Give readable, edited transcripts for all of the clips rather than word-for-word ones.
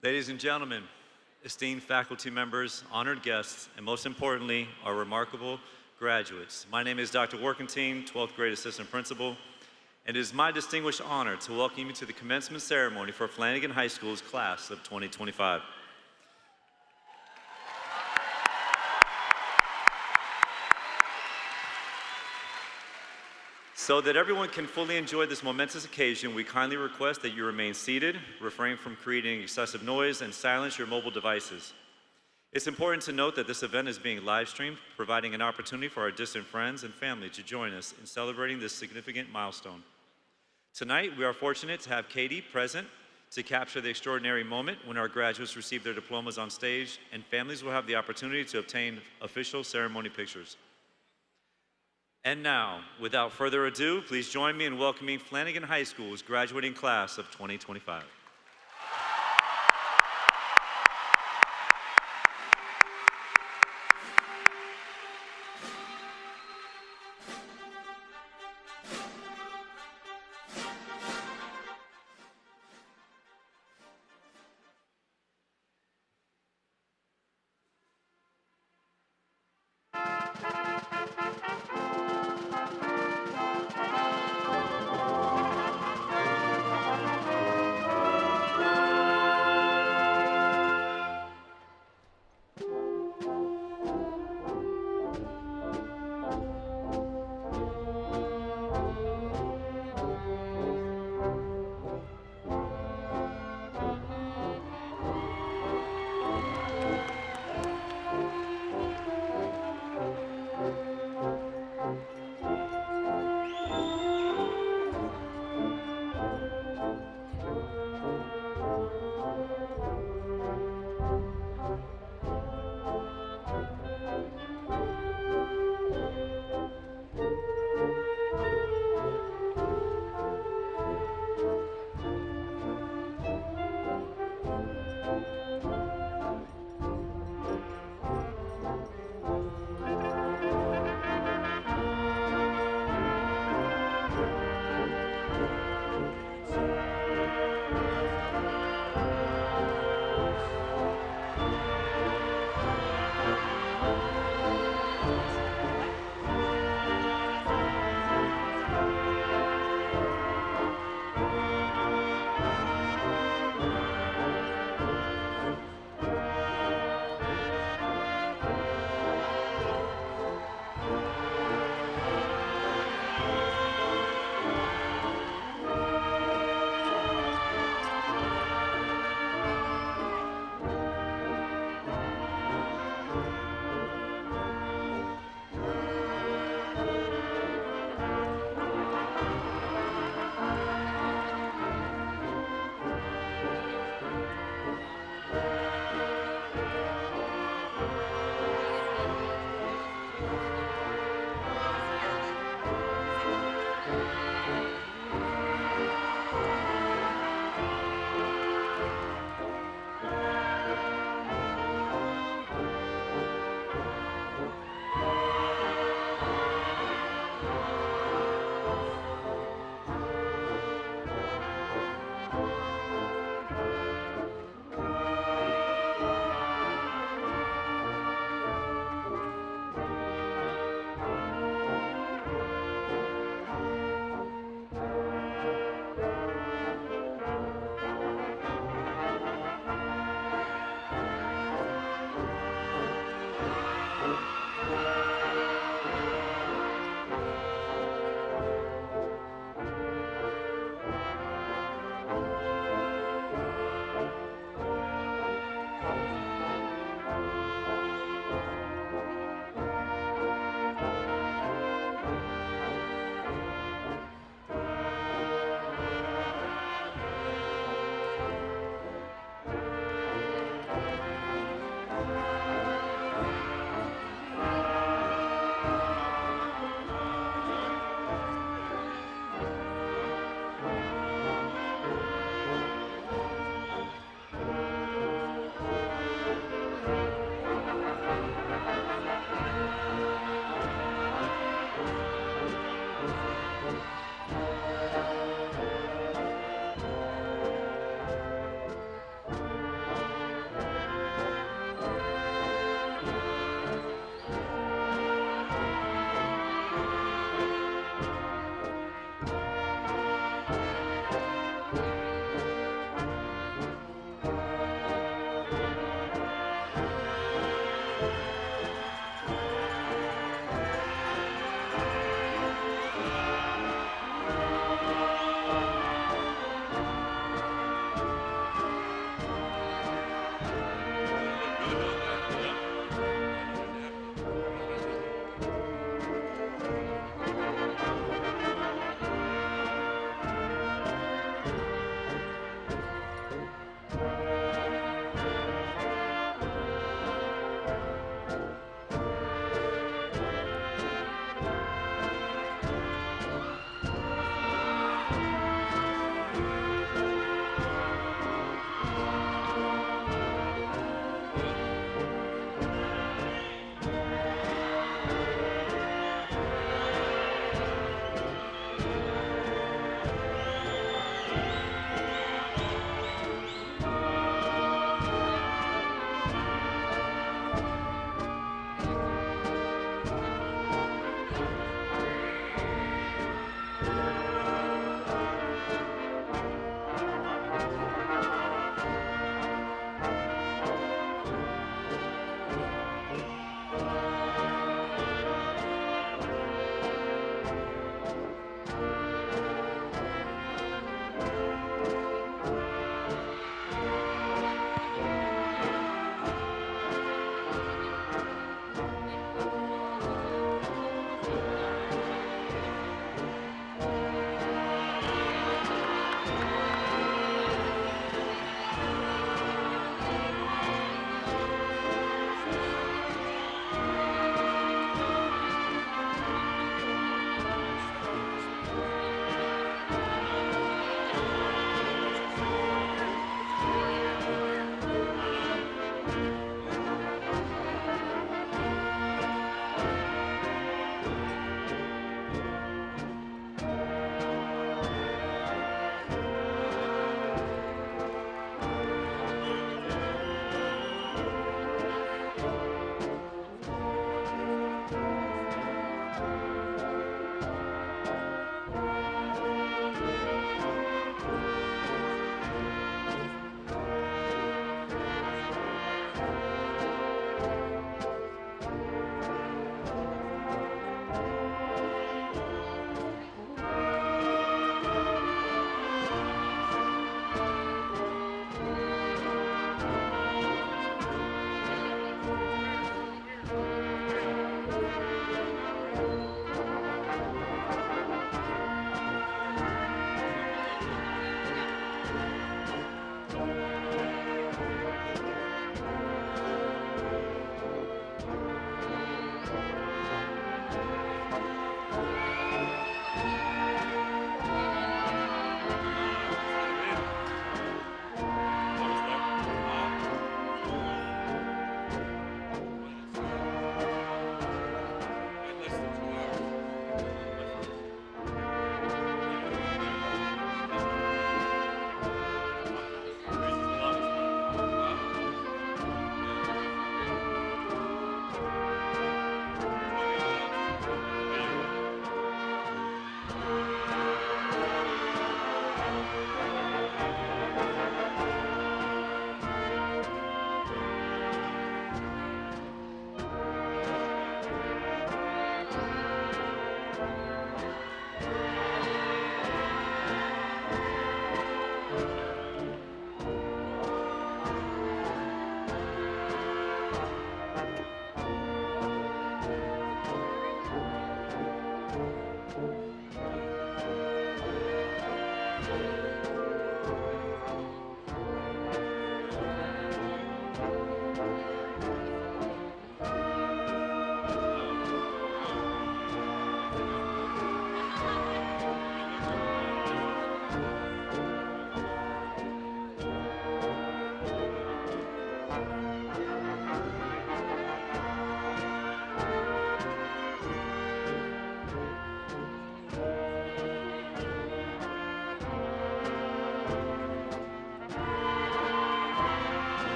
Ladies and gentlemen, esteemed faculty members, honored guests, and most importantly, our remarkable graduates. My name is Dr. Workentine, 12th grade assistant principal, and it is my distinguished honor to welcome you to the commencement ceremony for Flanagan High School's class of 2025. So that everyone can fully enjoy this momentous occasion, we kindly request that you remain seated, refrain from creating excessive noise, and silence your mobile devices. It's important to note that this event is being live streamed, providing an opportunity for our distant friends and family to join us in celebrating this significant milestone. Tonight, we are fortunate to have Katie present to capture the extraordinary moment when our graduates receive their diplomas on stage, and families will have the opportunity to obtain official ceremony pictures. And now, without further ado, please join me in welcoming Flanagan High School's graduating class of 2025.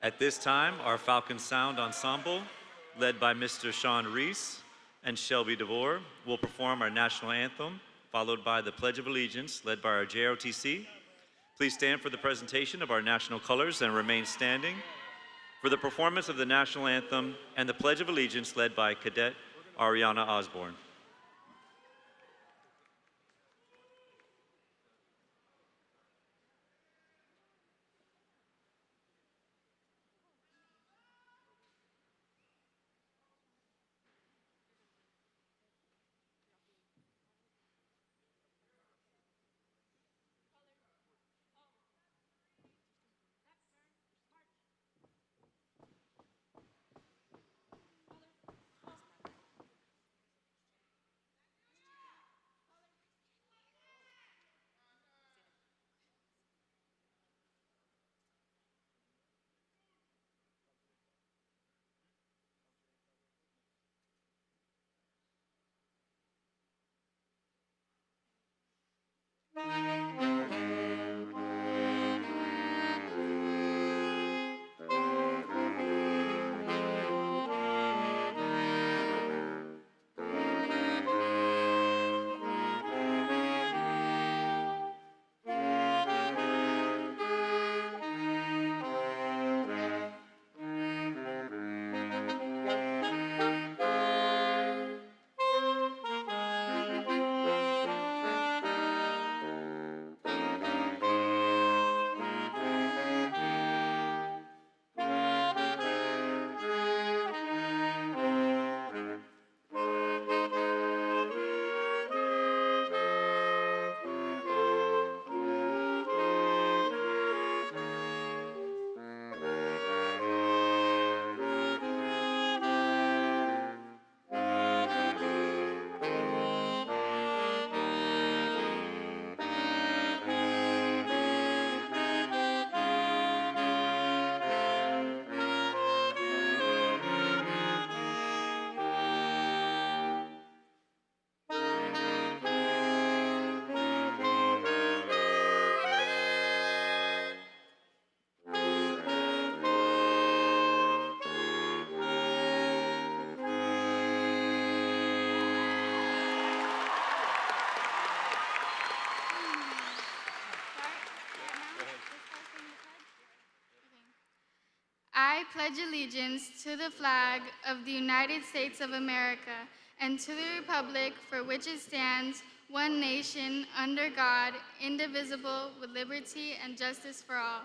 At this time, our Falcon Sound Ensemble, led by Mr. Sean Reese and Shelby DeVore, will perform our national anthem, followed by the Pledge of Allegiance, led by our JROTC. Please stand for the presentation of our national colors and remain standing for the performance of the national anthem and the Pledge of Allegiance, led by Cadet Ariana Osborne. I pledge allegiance to the flag of the United States of America and to the republic for which it stands, one nation, under God, indivisible, with liberty and justice for all.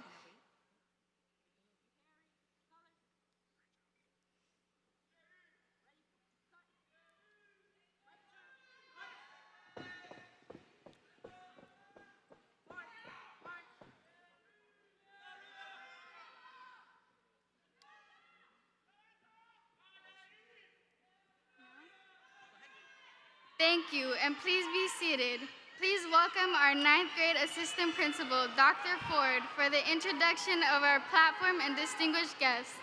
Thank you, and please be seated. Please welcome our 9th grade assistant principal, Dr. Ford, for the introduction of our platform and distinguished guests.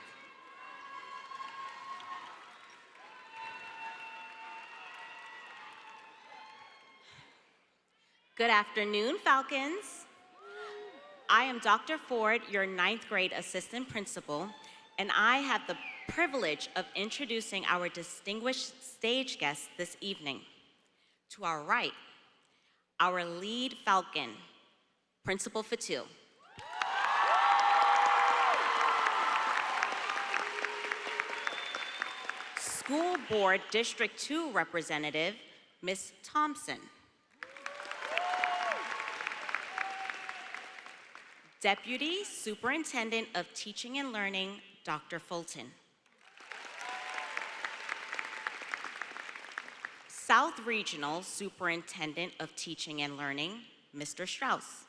Good afternoon, Falcons. I am Dr. Ford, your 9th grade assistant principal, and I have the privilege of introducing our distinguished stage guests this evening. To our right, our lead Falcon, Principal Fatou. School Board District 2 Representative, Ms. Thompson. Deputy Superintendent of Teaching and Learning, Dr. Fulton. South Regional Superintendent of Teaching and Learning, Mr. Strauss.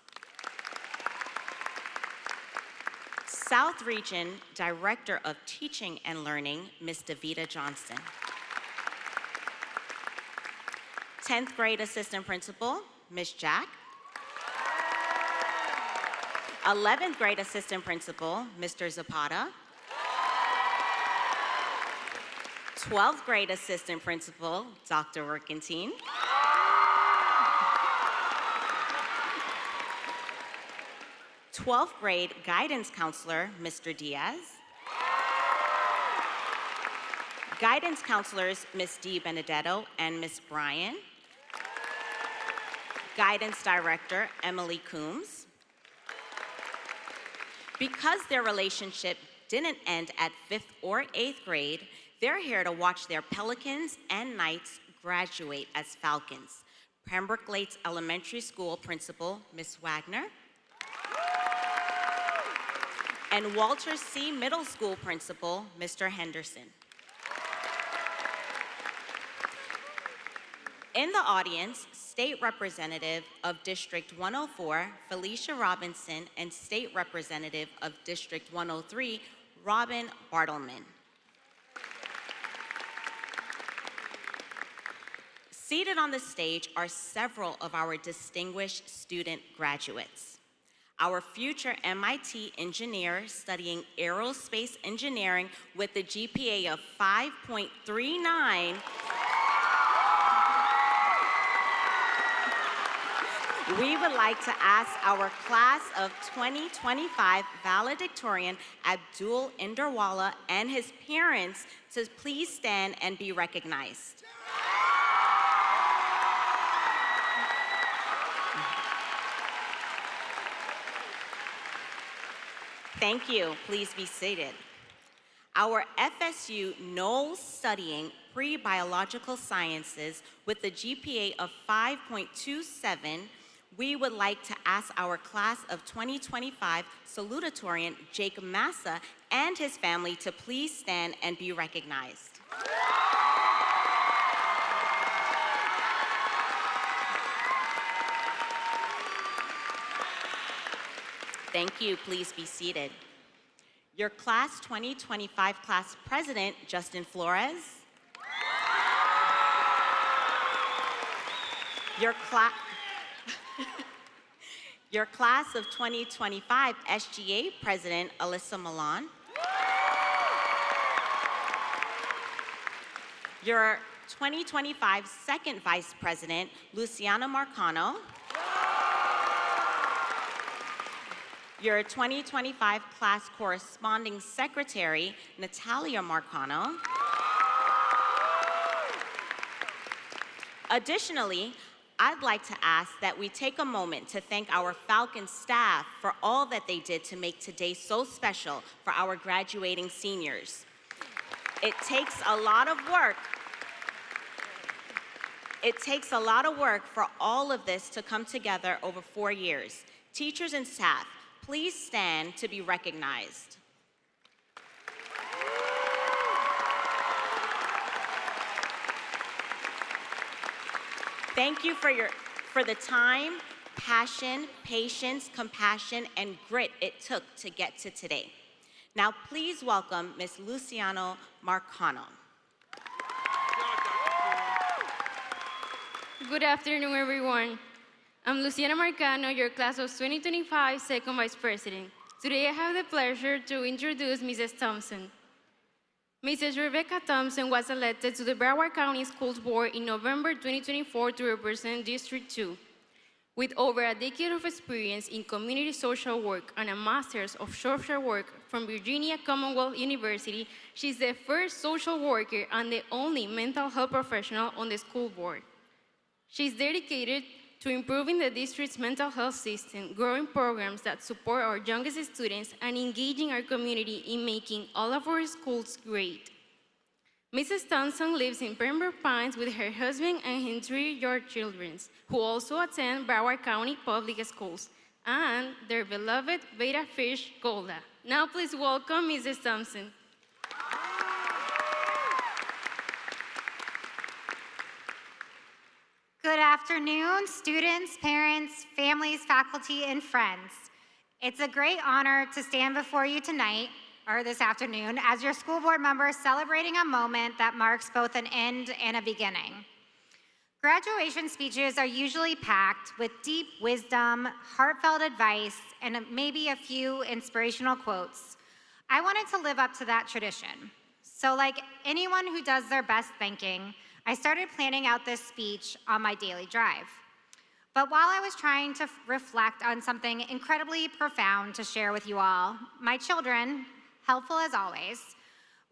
South Region Director of Teaching and Learning, Ms. Davita Johnston. 10th grade Assistant Principal, Ms. Jack. 11th grade Assistant Principal, Mr. Zapata. 12th grade Assistant Principal, Dr. Workentine. 12th grade Guidance Counselor, Mr. Diaz. Guidance counselors, Ms. D. Benedetto and Ms. Bryan. Guidance director, Emily Coombs. Because their relationship didn't end at 5th or 8th grade, they're here to watch their Pelicans and Knights graduate as Falcons. Pembroke Lakes Elementary School principal, Ms. Wagner. And Walter C. Middle School principal, Mr. Henderson. In the audience, State Representative of District 104, Felicia Robinson, and State Representative of District 103, Robin Bartleman. Seated on the stage are several of our distinguished student graduates. Our future MIT engineer studying aerospace engineering with a GPA of 5.39. We would like to ask our class of 2025 valedictorian Abdul Inderwala and his parents to please stand and be recognized. Thank you. Please be seated. Our FSU Knowles studying pre-biological sciences with a GPA of 5.27, we would like to ask our class of 2025 salutatorian Jake Massa and his family to please stand and be recognized. Thank you. Please be seated. Your class 2025 class president, Justin Flores. Your class of 2025 SGA president, Alyssa Milan. Your 2025 second vice president, Luciana Marcano. Your 2025 class corresponding secretary, Natalia Marcano. Additionally, I'd like to ask that we take a moment to thank our Falcon staff for all that they did to make today so special for our graduating seniors. It takes a lot of work. It takes a lot of work for all of this to come together over 4 years. Teachers and staff, please stand to be recognized. Thank you for the time, passion, patience, compassion, and grit it took to get to today. Now please welcome Ms. Luciano Marcano. Good afternoon, everyone. I'm Luciana Marcano, your class of 2025 second vice president. Today I have the pleasure to introduce Mrs. Thompson. Mrs. Rebecca Thompson was elected to the Broward County Schools Board in November 2024 to represent District 2. With over a decade of experience in community social work and a master's of social work from Virginia Commonwealth University, she's the first social worker and the only mental health professional on the school board. She's dedicated to improving the district's mental health system, growing programs that support our youngest students, and engaging our community in making all of our schools great. Mrs. Thompson lives in Pembroke Pines with her husband and her 3 children, who also attend Broward County Public Schools, and their beloved Beta Fish, Golda. Now please welcome Mrs. Thompson. Good afternoon, students, parents, families, faculty, and friends. It's a great honor to stand before you tonight, or this afternoon, as your school board member celebrating a moment that marks both an end and a beginning. Graduation speeches are usually packed with deep wisdom, heartfelt advice, and maybe a few inspirational quotes. I wanted to live up to that tradition. So like anyone who does their best thinking, I started planning out this speech on my daily drive. But while I was trying to reflect on something incredibly profound to share with you all, my children, helpful as always,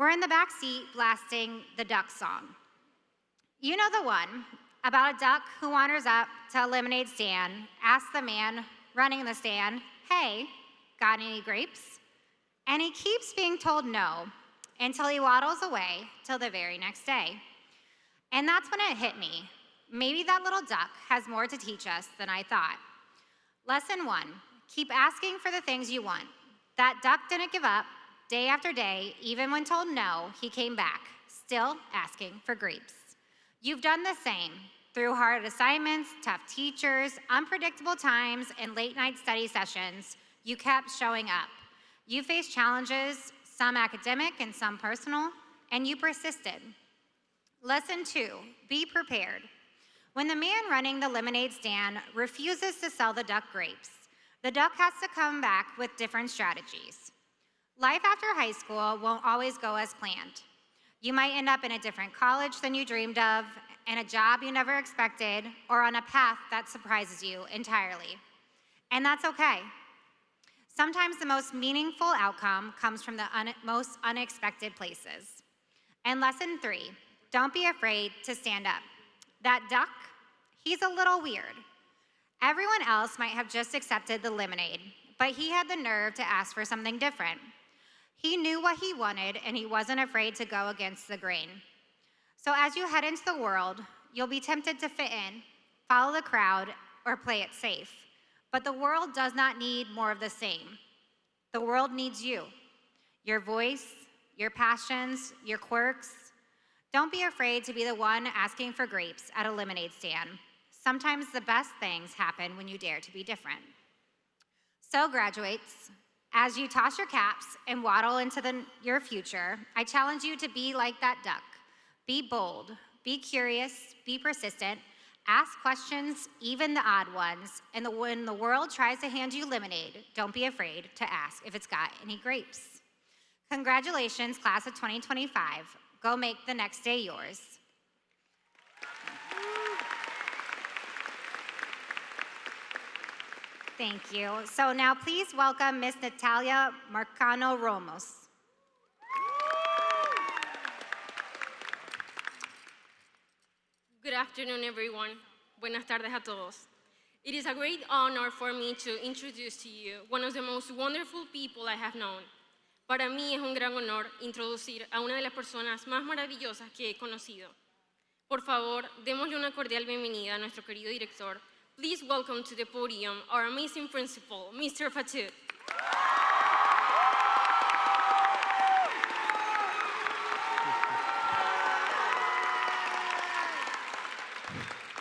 were in the back seat blasting the duck song. You know the one about a duck who wanders up to a lemonade stand, asks the man running the stand, "Hey, got any grapes?" And he keeps being told no until he waddles away till the very next day. And that's when it hit me. Maybe that little duck has more to teach us than I thought. Lesson 1, keep asking for the things you want. That duck didn't give up. Day after day, even when told no, he came back, still asking for grapes. You've done the same. Through hard assignments, tough teachers, unpredictable times, and late-night study sessions, you kept showing up. You faced challenges, some academic and some personal, and you persisted. Lesson 2, be prepared. When the man running the lemonade stand refuses to sell the duck grapes, the duck has to come back with different strategies. Life after high school won't always go as planned. You might end up in a different college than you dreamed of, in a job you never expected, or on a path that surprises you entirely. And that's okay. Sometimes the most meaningful outcome comes from the most unexpected places. And lesson 3, don't be afraid to stand up. That duck, he's a little weird. Everyone else might have just accepted the lemonade, but he had the nerve to ask for something different. He knew what he wanted, and he wasn't afraid to go against the grain. So as you head into the world, you'll be tempted to fit in, follow the crowd, or play it safe. But the world does not need more of the same. The world needs you, your voice, your passions, your quirks. Don't be afraid to be the one asking for grapes at a lemonade stand. Sometimes the best things happen when you dare to be different. So graduates, as you toss your caps and waddle into your future, I challenge you to be like that duck. Be bold, be curious, be persistent, ask questions, even the odd ones, and when the world tries to hand you lemonade, don't be afraid to ask if it's got any grapes. Congratulations, class of 2025. Go make the next day yours. Thank you. So now please welcome Miss Natalia Marcano Ramos. Good afternoon, everyone. Buenas tardes a todos. It is a great honor for me to introduce to you one of the most wonderful people I have known. Para mí es un gran honor introducir a una de las personas más maravillosas que he conocido. Por favor, démosle una cordial bienvenida a nuestro querido director. Please welcome to the podium our amazing principal, Mr. Fatou.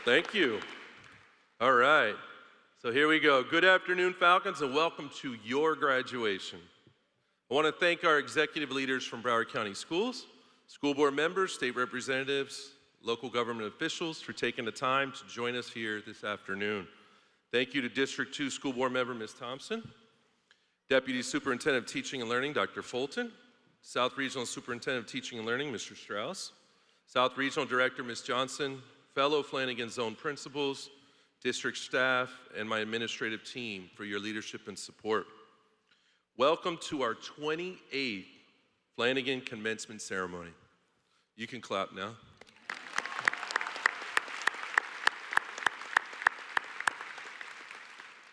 Thank you. All right, so here we go. Good afternoon, Falcons, and welcome to your graduation. I want to thank our executive leaders from Broward County Schools, school board members, state representatives, local government officials for taking the time to join us here this afternoon. Thank you to District 2 School Board Member Ms. Thompson, Deputy Superintendent of Teaching and Learning Dr. Fulton, South Regional Superintendent of Teaching and Learning Mr. Strauss, South Regional Director Ms. Johnson, fellow Flanagan Zone principals, district staff, and my administrative team for your leadership and support. Welcome to our 28th Flanagan Commencement Ceremony. You can clap now.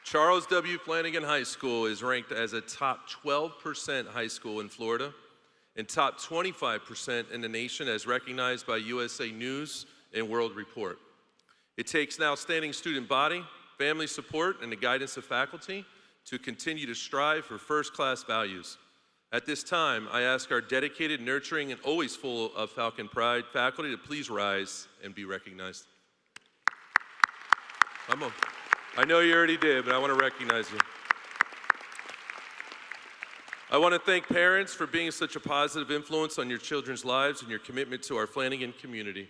Charles W. Flanagan High School is ranked as a top 12% high school in Florida and top 25% in the nation as recognized by USA News and World Report. It takes an outstanding student body, family support, and the guidance of faculty to continue to strive for first-class values. At this time, I ask our dedicated, nurturing, and always full of Falcon pride faculty to please rise and be recognized. Come on. I know you already did, but I want to recognize you. I want to thank parents for being such a positive influence on your children's lives and your commitment to our Flanagan community.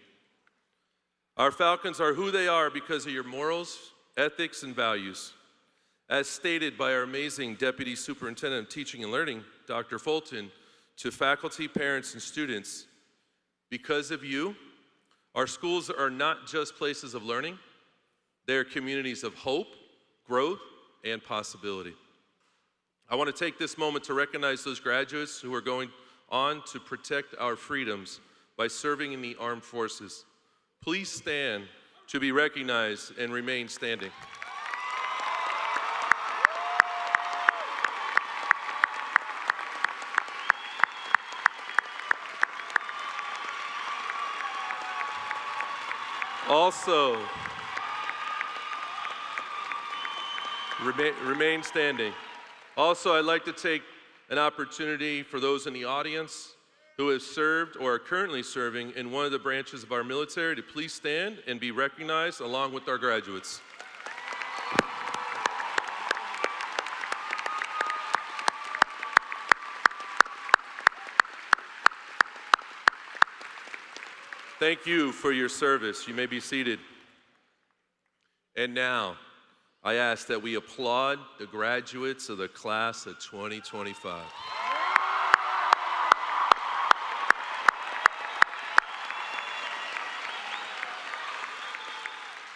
Our Falcons are who they are because of your morals, ethics, and values. As stated by our amazing Deputy Superintendent of Teaching and Learning, Dr. Fulton, to faculty, parents, and students, because of you, our schools are not just places of learning, they are communities of hope, growth, and possibility. I want to take this moment to recognize those graduates who are going on to protect our freedoms by serving in the armed forces. Please stand to be recognized and remain standing. Also, remain standing. Also, I'd like to take an opportunity for those in the audience who have served or are currently serving in one of the branches of our military to please stand and be recognized along with our graduates. Thank you for your service. You may be seated. And now, I ask that we applaud the graduates of the class of 2025.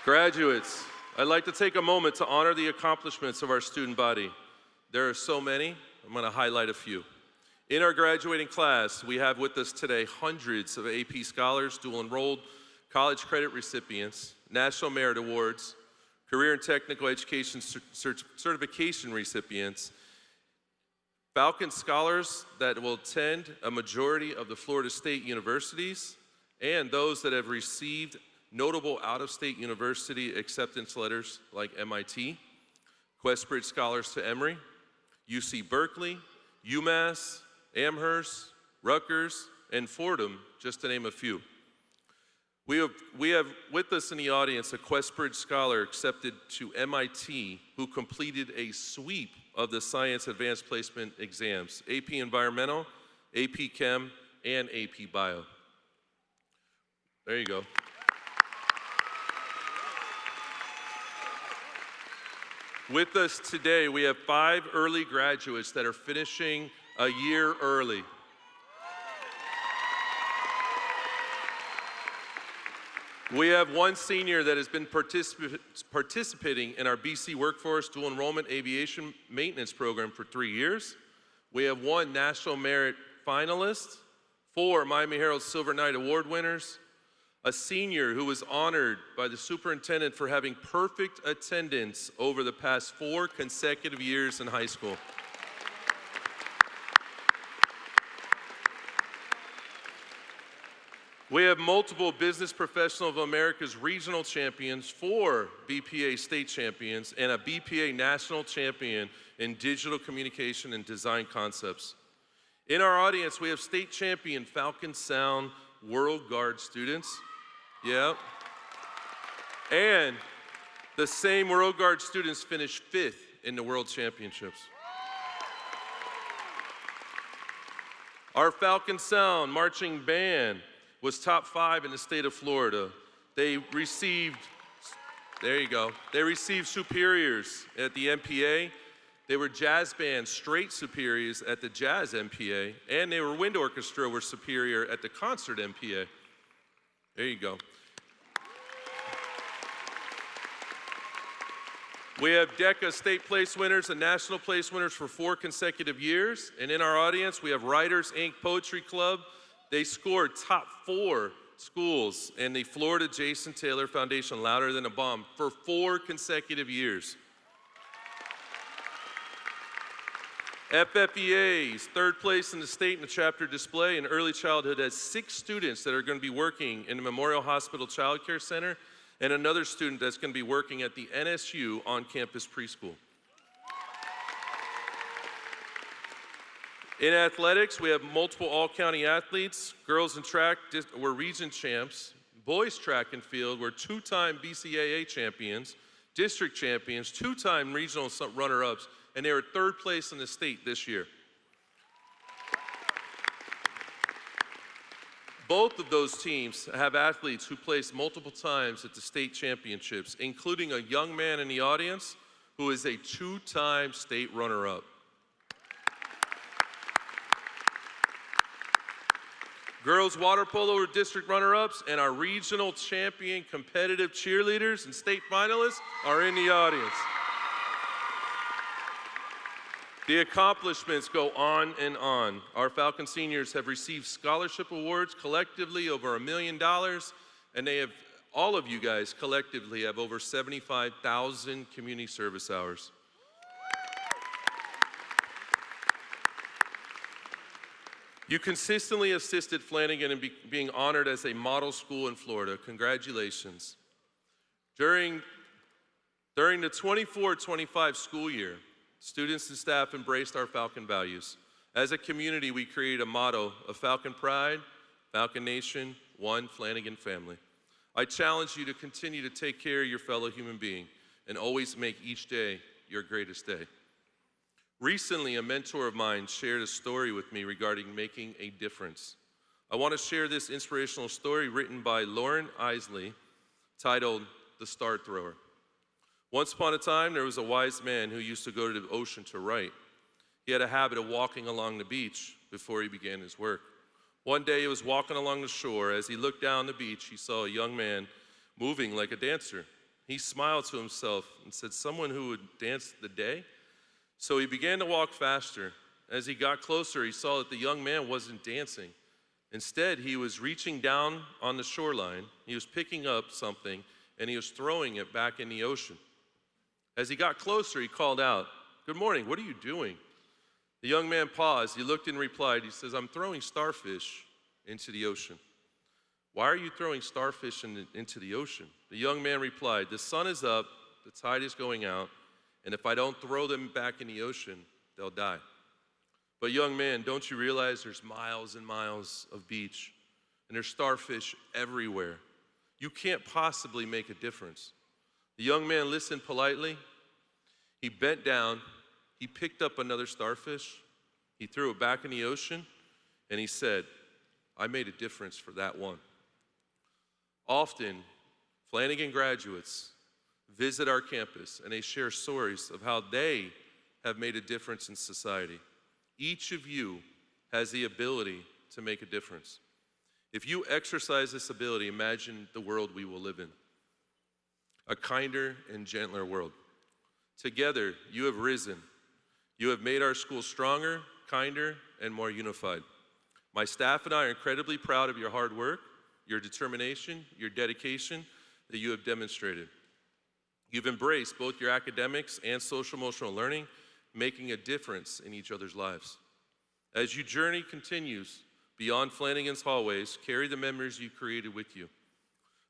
Graduates, I'd like to take a moment to honor the accomplishments of our student body. There are so many, I'm going to highlight a few. In our graduating class, we have with us today hundreds of AP scholars, dual enrolled, college credit recipients, National Merit Awards, Career and Technical Education Certification recipients, Falcon scholars that will attend a majority of the Florida State universities, and those that have received notable out-of-state university acceptance letters like MIT, Questbridge scholars to Emory, UC Berkeley, UMass, Amherst, Rutgers, and Fordham, just to name a few. We have with us in the audience a Questbridge scholar accepted to MIT who completed a sweep of the Science Advanced Placement exams, AP Environmental, AP Chem, and AP Bio. There you go. With us today, we have 5 early graduates that are finishing a year early. We have 1 senior that has been participating in our BC Workforce Dual Enrollment Aviation Maintenance Program for 3 years. We have 1 National Merit finalist, 4 Miami Herald Silver Knight Award winners, a senior who was honored by the superintendent for having perfect attendance over the past 4 consecutive years in high school. We have multiple Business Professional of America's regional champions, 4 BPA state champions, and a BPA national champion in digital communication and design concepts. In our audience, we have state champion Falcon Sound World Guard students. Yep. And the same World Guard students finished 5th in the World Championships. Our Falcon Sound marching band was top 5 in the state of Florida. They received, there you go, they received superiors at the MPA. They were jazz band straight superiors at the Jazz MPA, and they were wind orchestra were superior at the Concert MPA. There you go. We have DECA state place winners and national place winners for 4 consecutive years. And in our audience, we have Writers Inc. Poetry Club. They scored top 4 schools in the Florida Jason Taylor Foundation Louder Than a Bomb for 4 consecutive years. FFEA's 3rd place in the state in the chapter display in early childhood has 6 students that are going to be working in the Memorial Hospital Child Care Center and another student that's going to be working at the NSU on-campus preschool. In athletics, we have multiple all-county athletes. Girls in track were region champs. Boys track and field were 2-time BCAA champions, district champions, 2-time regional runner-ups, and they were 3rd place in the state this year. Both of those teams have athletes who placed multiple times at the state championships, including a young man in the audience who is a 2-time state runner-up. Girls water polo were district runner-ups, and our regional champion competitive cheerleaders and state finalists are in the audience. The accomplishments go on and on. Our Falcon seniors have received scholarship awards collectively over $1 million, and all of you guys collectively have over 75,000 community service hours. You consistently assisted Flanagan in being honored as a model school in Florida. Congratulations. During the 24-25 school year, students and staff embraced our Falcon values. As a community, we created a motto of Falcon Pride, Falcon Nation, one Flanagan family. I challenge you to continue to take care of your fellow human being and always make each day your greatest day. Recently, a mentor of mine shared a story with me regarding making a difference. I want to share this inspirational story written by Lauren Isley, titled The Star Thrower. Once upon a time, there was a wise man who used to go to the ocean to write. He had a habit of walking along the beach before he began his work. One day, he was walking along the shore. As he looked down the beach, he saw a young man moving like a dancer. He smiled to himself and said, "Someone who would dance the day?" So he began to walk faster. As he got closer, he saw that the young man wasn't dancing. Instead, he was reaching down on the shoreline. He was picking up something, and he was throwing it back in the ocean. As he got closer, he called out, "Good morning, what are you doing?" The young man paused. He looked and replied, he says, "I'm throwing starfish into the ocean." "Why are you throwing starfish into the ocean?" The young man replied, "The sun is up, the tide is going out, and if I don't throw them back in the ocean, they'll die." "But young man, don't you realize there's miles and miles of beach, and there's starfish everywhere? You can't possibly make a difference." The young man listened politely. He bent down, he picked up another starfish, he threw it back in the ocean, and he said, "I made a difference for that one." Often, Flanagan graduates visit our campus and they share stories of how they have made a difference in society. Each of you has the ability to make a difference. If you exercise this ability, imagine the world we will live in. A kinder and gentler world. Together, you have risen. You have made our school stronger, kinder, and more unified. My staff and I are incredibly proud of your hard work, your determination, your dedication that you have demonstrated. You've embraced both your academics and social-emotional learning, making a difference in each other's lives. As your journey continues beyond Flanagan's hallways, carry the memories you created with you.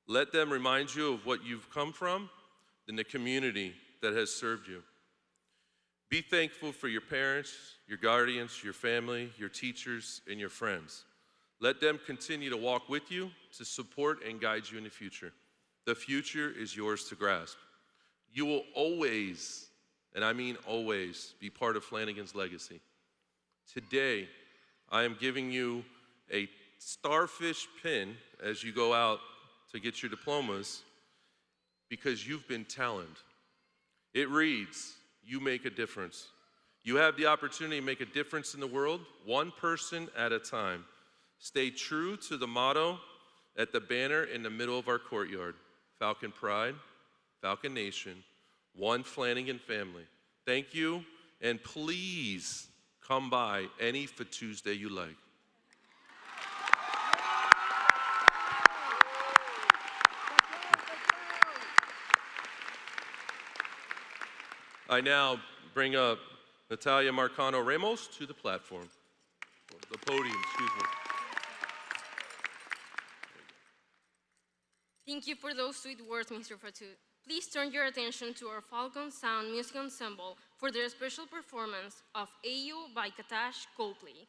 Let them remind you of what you've come from and the community that has served you. Be thankful for your parents, your guardians, your family, your teachers, and your friends. Let them continue to walk with you, to support and guide you in the future. The future is yours to grasp. You will always, and I mean always, be part of Flanagan's legacy. Today, I am giving you a starfish pin as you go out to get your diplomas because you've been talented. It reads, "You make a difference." You have the opportunity to make a difference in the world, one person at a time. Stay true to the motto at the banner in the middle of our courtyard. Falcon Pride, Falcon Nation, one Flanagan family. Thank you, and please come by any for Tuesday you like. I now bring up Natalia Marcano Ramos to the platform, the podium, excuse me. Thank you for those sweet words, Mr. Fatut. Please turn your attention to our Falcon Sound Music Ensemble for their special performance of AU by Katash Copley.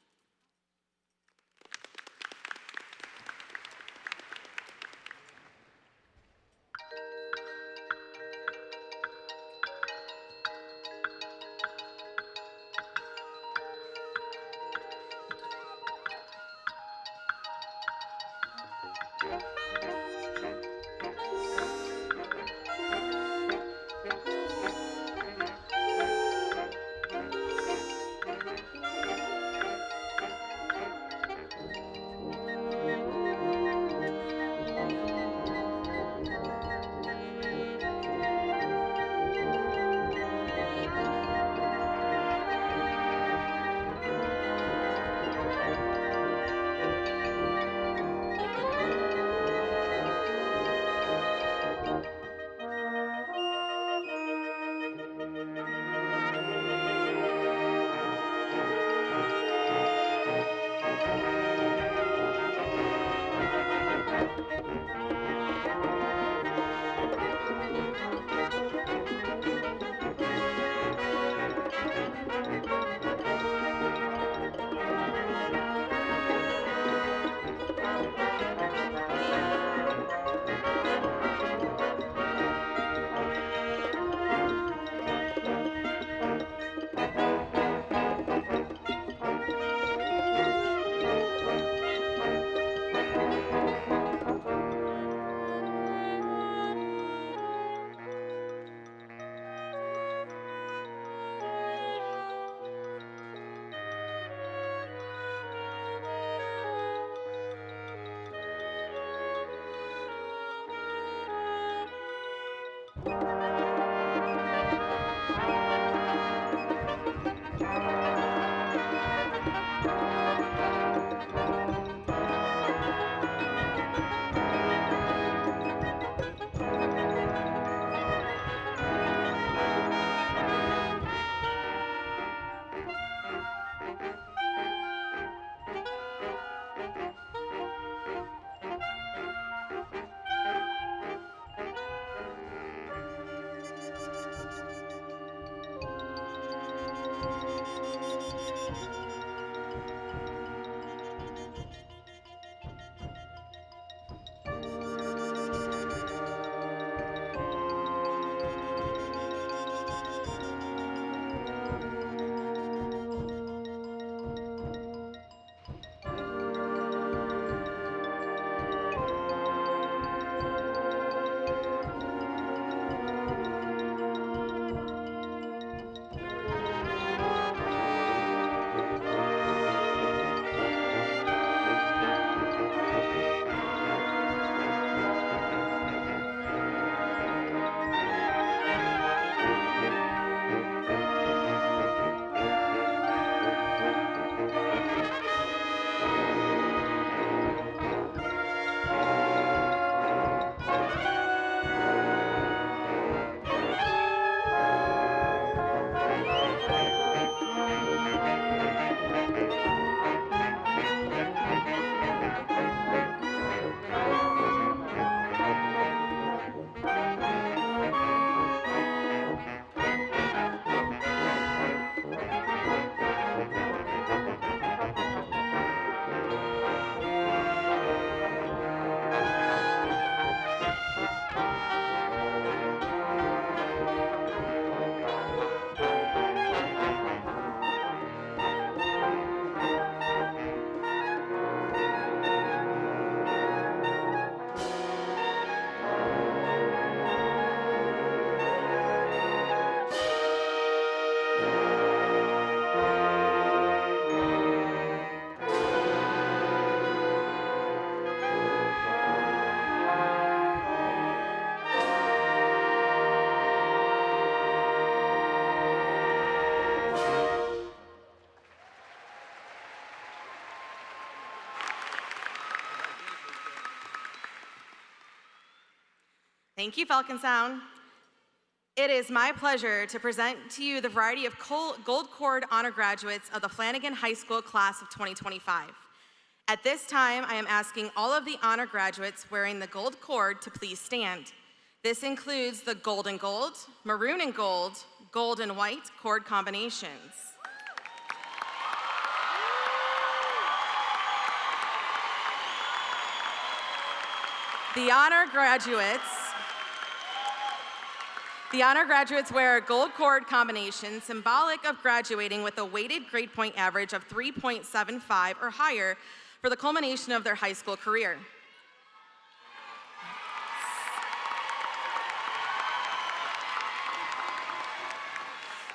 Thank you, Falcon Sound. It is my pleasure to present to you the variety of Gold Cord honor graduates of the Flanagan High School class of 2025. At this time, I am asking all of the honor graduates wearing the gold cord to please stand. This includes the gold and gold, maroon and gold, gold and white cord combinations. The honor graduates wear a gold cord combination symbolic of graduating with a weighted grade point average of 3.75 or higher for the culmination of their high school career.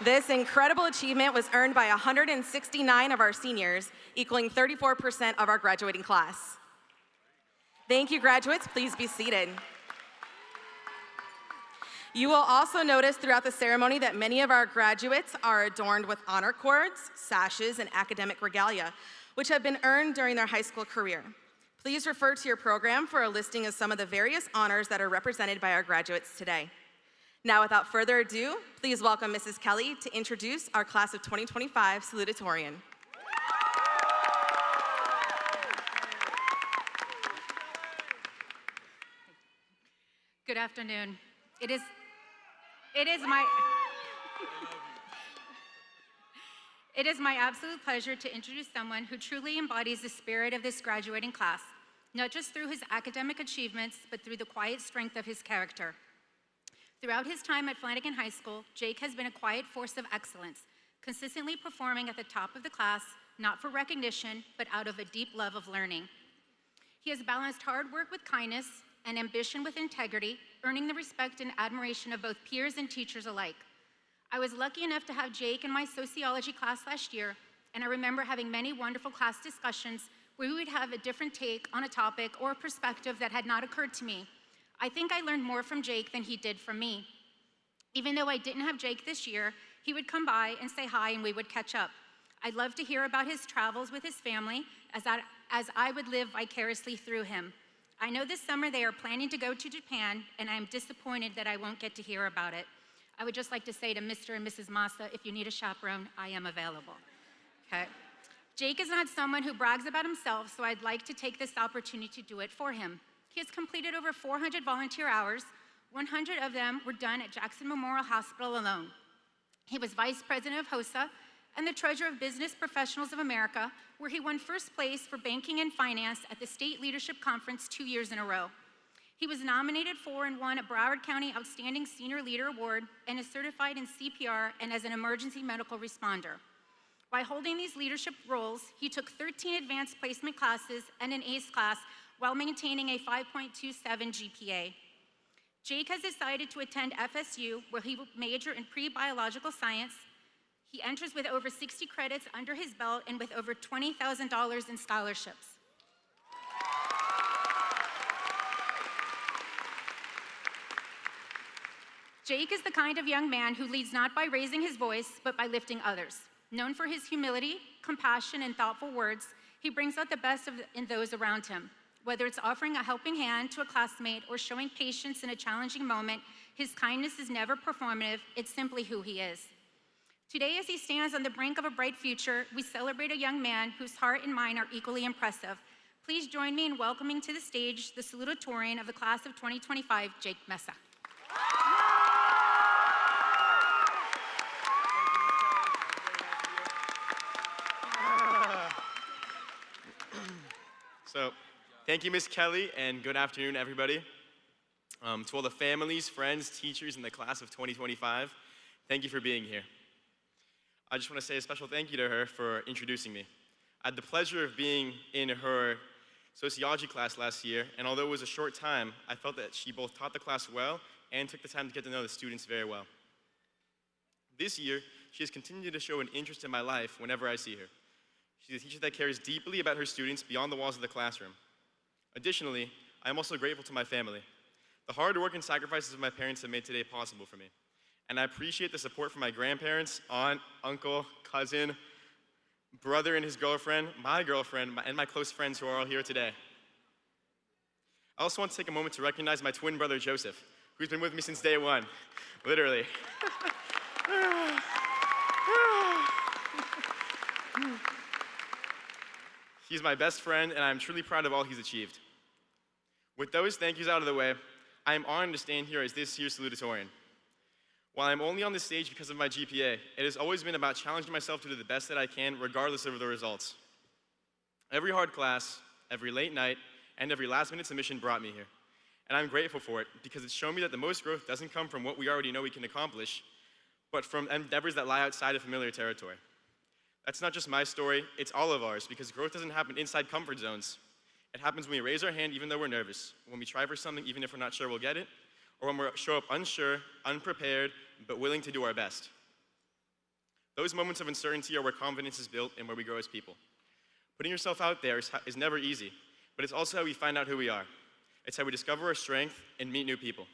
This incredible achievement was earned by 169 of our seniors, equaling 34% of our graduating class. Thank you, graduates. Please be seated. You will also notice throughout the ceremony that many of our graduates are adorned with honor cords, sashes, and academic regalia, which have been earned during their high school career. Please refer to your program for a listing of some of the various honors that are represented by our graduates today. Now, without further ado, please welcome Mrs. Kelly to introduce our class of 2025 salutatorian. Good afternoon. It is my absolute pleasure to introduce someone who truly embodies the spirit of this graduating class, not just through his academic achievements, but through the quiet strength of his character. Throughout his time at Flanagan High School, Jake has been a quiet force of excellence, consistently performing at the top of the class, not for recognition, but out of a deep love of learning. He has balanced hard work with kindness and ambition with integrity, earning the respect and admiration of both peers and teachers alike. I was lucky enough to have Jake in my sociology class last year, and I remember having many wonderful class discussions where we would have a different take on a topic or a perspective that had not occurred to me. I think I learned more from Jake than he did from me. Even though I didn't have Jake this year, he would come by and say hi and we would catch up. I'd love to hear about his travels with his family as I would live vicariously through him. I know this summer they are planning to go to Japan, and I'm disappointed that I won't get to hear about it. I would just like to say to Mr. and Mrs. Massa, if you need a chaperone, I am available. Okay. Jake is not someone who brags about himself, so I'd like to take this opportunity to do it for him. He has completed over 400 volunteer hours. 100 of them were done at Jackson Memorial Hospital alone. He was vice president of HOSA and the treasurer of Business Professionals of America, where he won first place for banking and finance at the State Leadership Conference 2 years in a row. He was nominated for and won a Broward County Outstanding Senior Leader Award and is certified in CPR and as an emergency medical responder. While holding these leadership roles, he took 13 advanced placement classes and an ACE class while maintaining a 5.27 GPA. Jake has decided to attend FSU, where he will major in pre-biological science. He enters with over 60 credits under his belt and with over $20,000 in scholarships. Jake is the kind of young man who leads not by raising his voice, but by lifting others. Known for his humility, compassion, and thoughtful words, he brings out the best in those around him. Whether it's offering a helping hand to a classmate or showing patience in a challenging moment, his kindness is never performative, it's simply who he is. Today, as he stands on the brink of a bright future, we celebrate a young man whose heart and mind are equally impressive. Please join me in welcoming to the stage the salutatorian of the class of 2025, Jake Mesa. So, thank you, Ms. Kelly, and good afternoon, everybody. To all the families, friends, teachers in the class of 2025, thank you for being here. I just want to say a special thank you to her for introducing me. I had the pleasure of being in her sociology class last year, and although it was a short time, I felt that she both taught the class well and took the time to get to know the students very well. This year, she has continued to show an interest in my life whenever I see her. She's a teacher that cares deeply about her students beyond the walls of the classroom. Additionally, I am also grateful to my family. The hard work and sacrifices of my parents have made today possible for me. And I appreciate the support from my grandparents, aunt, uncle, cousin, brother and his girlfriend, my girlfriend, and my close friends who are all here today. I also want to take a moment to recognize my twin brother, Joseph, who's been with me since day one, literally. He's my best friend, and I'm truly proud of all he's achieved. With those thank yous out of the way, I am honored to stand here as this year's salutatorian. While I'm only on this stage because of my GPA, it has always been about challenging myself to do the best that I can, regardless of the results. Every hard class, every late night, and every last-minute submission brought me here. And I'm grateful for it, because it's shown me that the most growth doesn't come from what we already know we can accomplish, but from endeavors that lie outside of familiar territory. That's not just my story, it's all of ours, because growth doesn't happen inside comfort zones. It happens when we raise our hand even though we're nervous, when we try for something even if we're not sure we'll get it, or when we show up unsure, unprepared, but willing to do our best. Those moments of uncertainty are where confidence is built and where we grow as people. Putting yourself out there is never easy, but it's also how we find out who we are. It's how we discover our strength and meet new people.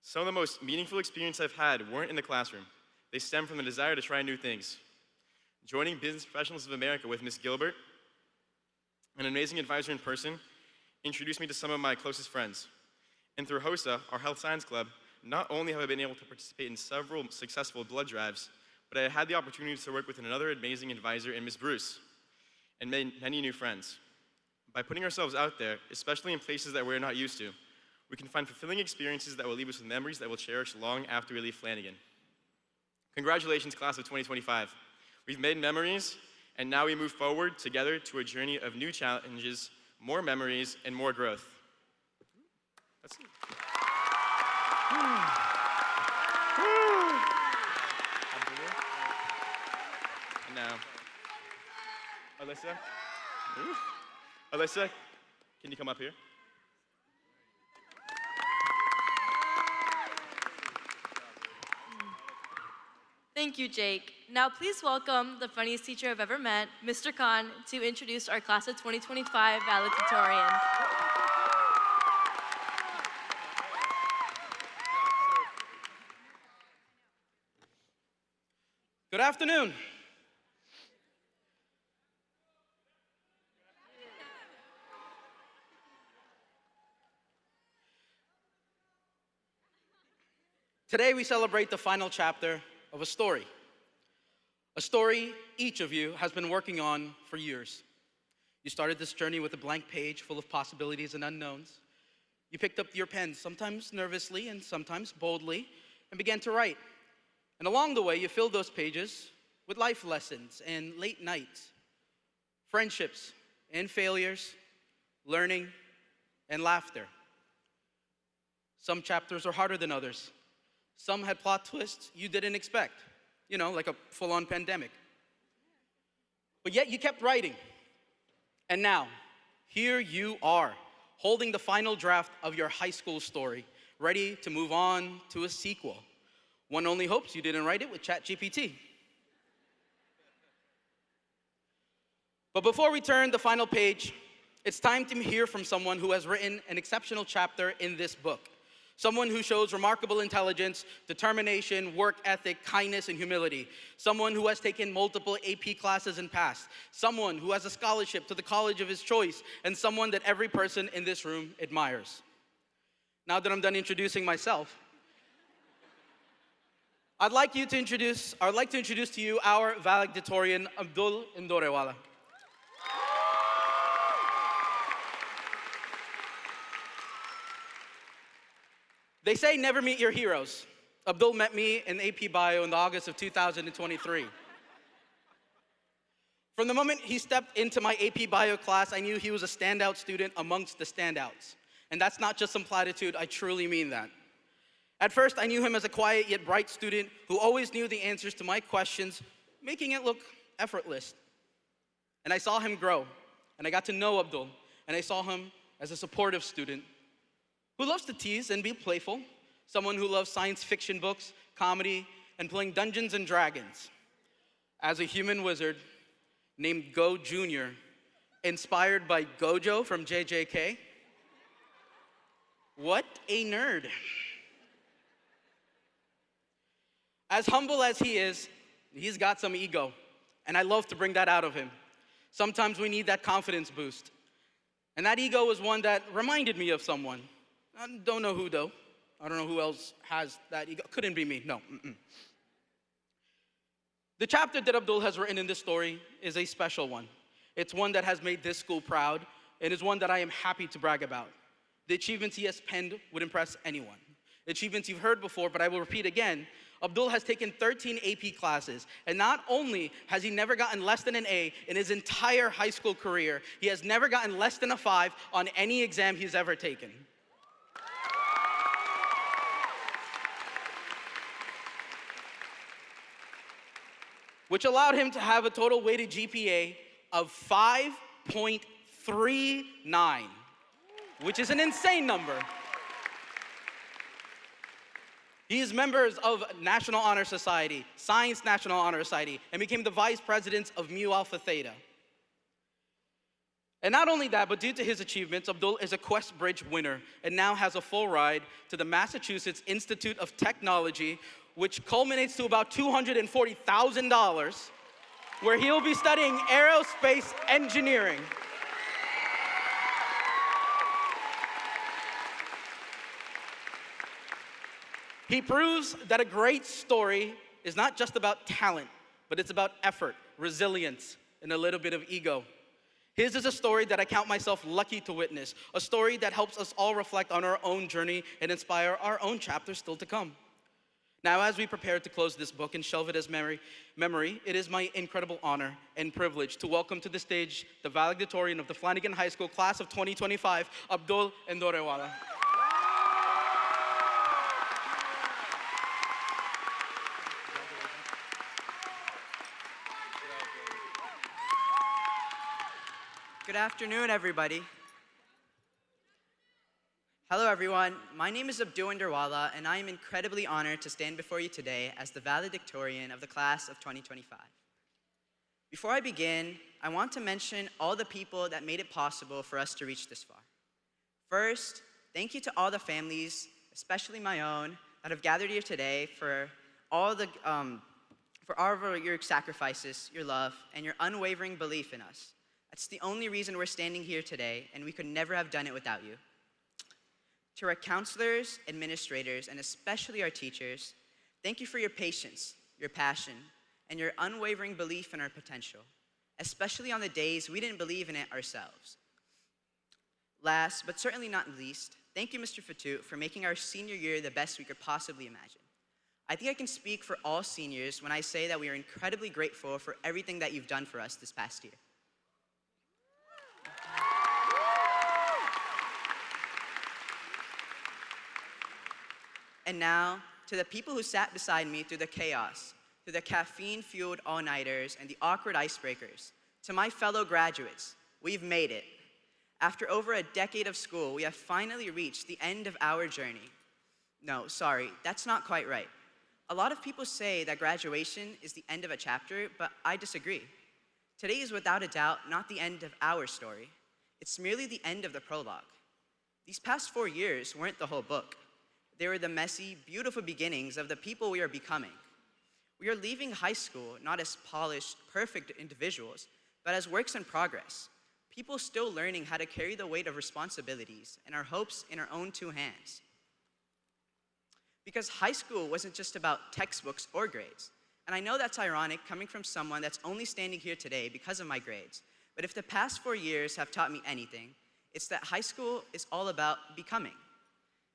Some of the most meaningful experiences I've had weren't in the classroom. They stem from the desire to try new things. Joining Business Professionals of America with Ms. Gilbert, an amazing advisor in person, introduced me to some of my closest friends. And through HOSA, our Health Science Club, not only have I been able to participate in several successful blood drives, but I had the opportunity to work with another amazing advisor in Ms. Bruce, and made many new friends. By putting ourselves out there, especially in places that we're not used to, we can find fulfilling experiences that will leave us with memories that we'll cherish long after we leave Flanagan. Congratulations, class of 2025. We've made memories, and now we move forward together to a journey of new challenges, more memories, and more growth. That's it. And now, Alyssa, can you come up here? Thank you, Jake. Now please welcome the funniest teacher I've ever met, Mr. Khan, to introduce our class of 2025 valedictorian. Good afternoon. Today we celebrate the final chapter of a story each of you has been working on for years. You started this journey with a blank page full of possibilities and unknowns. You picked up your pen, sometimes nervously and sometimes boldly, and began to write. And along the way, you filled those pages with life lessons and late nights, friendships and failures, learning and laughter. Some chapters are harder than others. Some had plot twists you didn't expect, like a full-on pandemic. But yet you kept writing. And now, here you are, holding the final draft of your high school story, ready to move on to a sequel. One only hopes you didn't write it with ChatGPT. But before we turn the final page, it's time to hear from someone who has written an exceptional chapter in this book. Someone who shows remarkable intelligence, determination, work ethic, kindness, and humility. Someone who has taken multiple AP classes and passed. Someone who has a scholarship to the college of his choice, and someone that every person in this room admires. Now that I'm done introducing myself, I'd like to introduce to you our valedictorian, Abdul Indorewala. They say never meet your heroes. Abdul met me in AP Bio in August of 2023. From the moment he stepped into my AP Bio class, I knew he was a standout student amongst the standouts. And that's not just some platitude, I truly mean that. At first, I knew him as a quiet yet bright student who always knew the answers to my questions, making it look effortless. And I saw him grow, and I got to know Abdul, and I saw him as a supportive student who loves to tease and be playful, someone who loves science fiction books, comedy, and playing Dungeons and Dragons. As a human wizard named Go Jr., inspired by Gojo from JJK. What a nerd. As humble as he is, he's got some ego, and I love to bring that out of him. Sometimes we need that confidence boost. And that ego was one that reminded me of someone. I don't know who though. I don't know who else has that ego. Couldn't be me, no. The chapter that Abdul has written in this story is a special one. It's one that has made this school proud and is one that I am happy to brag about. The achievements he has penned would impress anyone. The achievements you've heard before, but I will repeat again. Abdul has taken 13 AP classes, and not only has he never gotten less than an A in his entire high school career, he has never gotten less than a 5 on any exam he's ever taken. Which allowed him to have a total weighted GPA of 5.39, which is an insane number. He is members of National Honor Society, Science National Honor Society, and became the vice president of Mu Alpha Theta. And not only that, but due to his achievements, Abdul is a Quest Bridge winner and now has a full ride to the Massachusetts Institute of Technology, which culminates to about $240,000, where he'll be studying aerospace engineering. He proves that a great story is not just about talent, but it's about effort, resilience, and a little bit of ego. His is a story that I count myself lucky to witness, a story that helps us all reflect on our own journey and inspire our own chapters still to come. Now, as we prepare to close this book and shelve it as memory, it is my incredible honor and privilege to welcome to the stage the valedictorian of the Flanagan High School class of 2025, Abdul Endorewala. Good afternoon, everybody. Hello, everyone. My name is Abdul Endorewala, and I am incredibly honored to stand before you today as the valedictorian of the class of 2025. Before I begin, I want to mention all the people that made it possible for us to reach this far. First, thank you to all the families, especially my own, that have gathered here today for all of your sacrifices, your love, and your unwavering belief in us. That's the only reason we're standing here today, and we could never have done it without you. To our counselors, administrators, and especially our teachers, thank you for your patience, your passion, and your unwavering belief in our potential, especially on the days we didn't believe in it ourselves. Last, but certainly not least, thank you, Mr. Fatut, for making our senior year the best we could possibly imagine. I think I can speak for all seniors when I say that we are incredibly grateful for everything that you've done for us this past year. And now, to the people who sat beside me through the chaos, through the caffeine-fueled all-nighters and the awkward icebreakers, to my fellow graduates, we've made it. After over a decade of school, we have finally reached the end of our journey. No, sorry, that's not quite right. A lot of people say that graduation is the end of a chapter, but I disagree. Today is without a doubt not the end of our story. It's merely the end of the prologue. These past 4 years weren't the whole book. They were the messy, beautiful beginnings of the people we are becoming. We are leaving high school not as polished, perfect individuals, but as works in progress. People still learning how to carry the weight of responsibilities and our hopes in our own 2 hands. Because high school wasn't just about textbooks or grades. And I know that's ironic coming from someone that's only standing here today because of my grades. But if the past 4 years have taught me anything, it's that high school is all about becoming.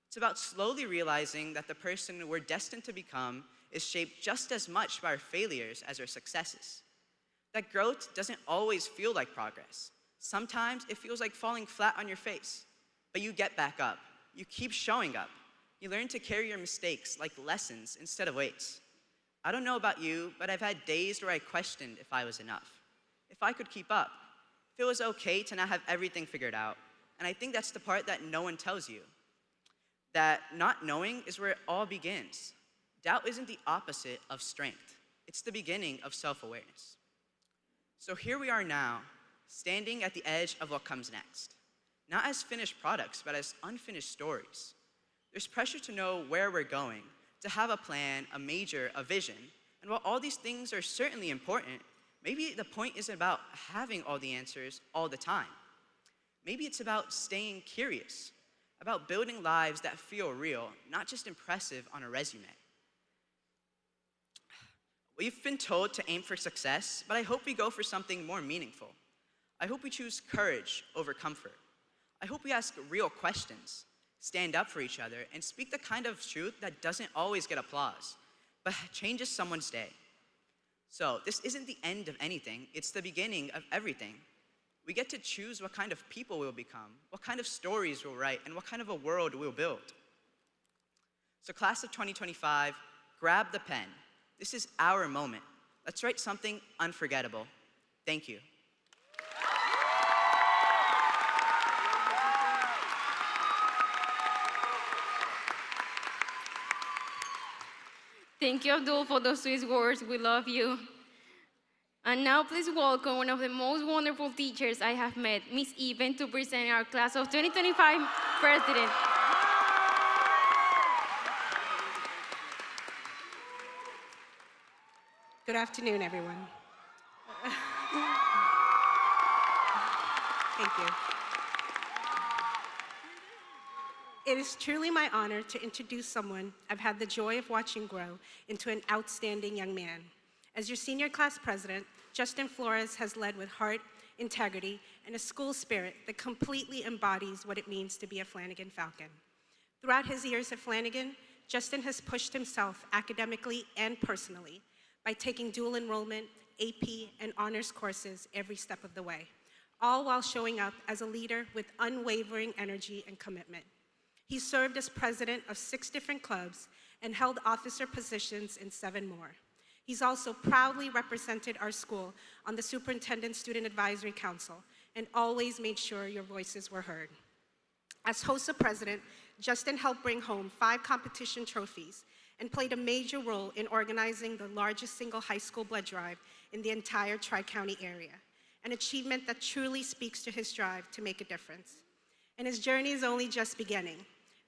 It's about slowly realizing that the person we're destined to become is shaped just as much by our failures as our successes. That growth doesn't always feel like progress. Sometimes it feels like falling flat on your face, but you get back up. You keep showing up. You learn to carry your mistakes like lessons instead of weights. I don't know about you, but I've had days where I questioned if I was enough, if I could keep up, if it was okay to not have everything figured out. And I think that's the part that no one tells you. That not knowing is where it all begins. Doubt isn't the opposite of strength. It's the beginning of self-awareness. So here we are now, standing at the edge of what comes next. Not as finished products, but as unfinished stories. There's pressure to know where we're going, to have a plan, a major, a vision. And while all these things are certainly important, maybe the point isn't about having all the answers all the time. Maybe it's about staying curious, about building lives that feel real, not just impressive on a resume. We've been told to aim for success, but I hope we go for something more meaningful. I hope we choose courage over comfort. I hope we ask real questions, stand up for each other, and speak the kind of truth that doesn't always get applause, but changes someone's day. So this isn't the end of anything, it's the beginning of everything. We get to choose what kind of people we'll become, what kind of stories we'll write, and what kind of a world we'll build. So class of 2025, grab the pen. This is our moment. Let's write something unforgettable. Thank you. Thank you, Abdul, for those sweet words. We love you. And now please welcome one of the most wonderful teachers I have met, Miss Even, to present our class of 2025 president. Good afternoon, everyone. Thank you. It is truly my honor to introduce someone I've had the joy of watching grow into an outstanding young man. As your senior class president, Justin Flores has led with heart, integrity, and a school spirit that completely embodies what it means to be a Flanagan Falcon. Throughout his years at Flanagan, Justin has pushed himself academically and personally by taking dual enrollment, AP, and honors courses every step of the way, all while showing up as a leader with unwavering energy and commitment. He served as president of 6 different clubs and held officer positions in 7 more. He's also proudly represented our school on the Superintendent Student Advisory Council and always made sure your voices were heard. As HOSA president, Justin helped bring home 5 competition trophies and played a major role in organizing the largest single high school blood drive in the entire Tri-County area, an achievement that truly speaks to his drive to make a difference. And his journey is only just beginning.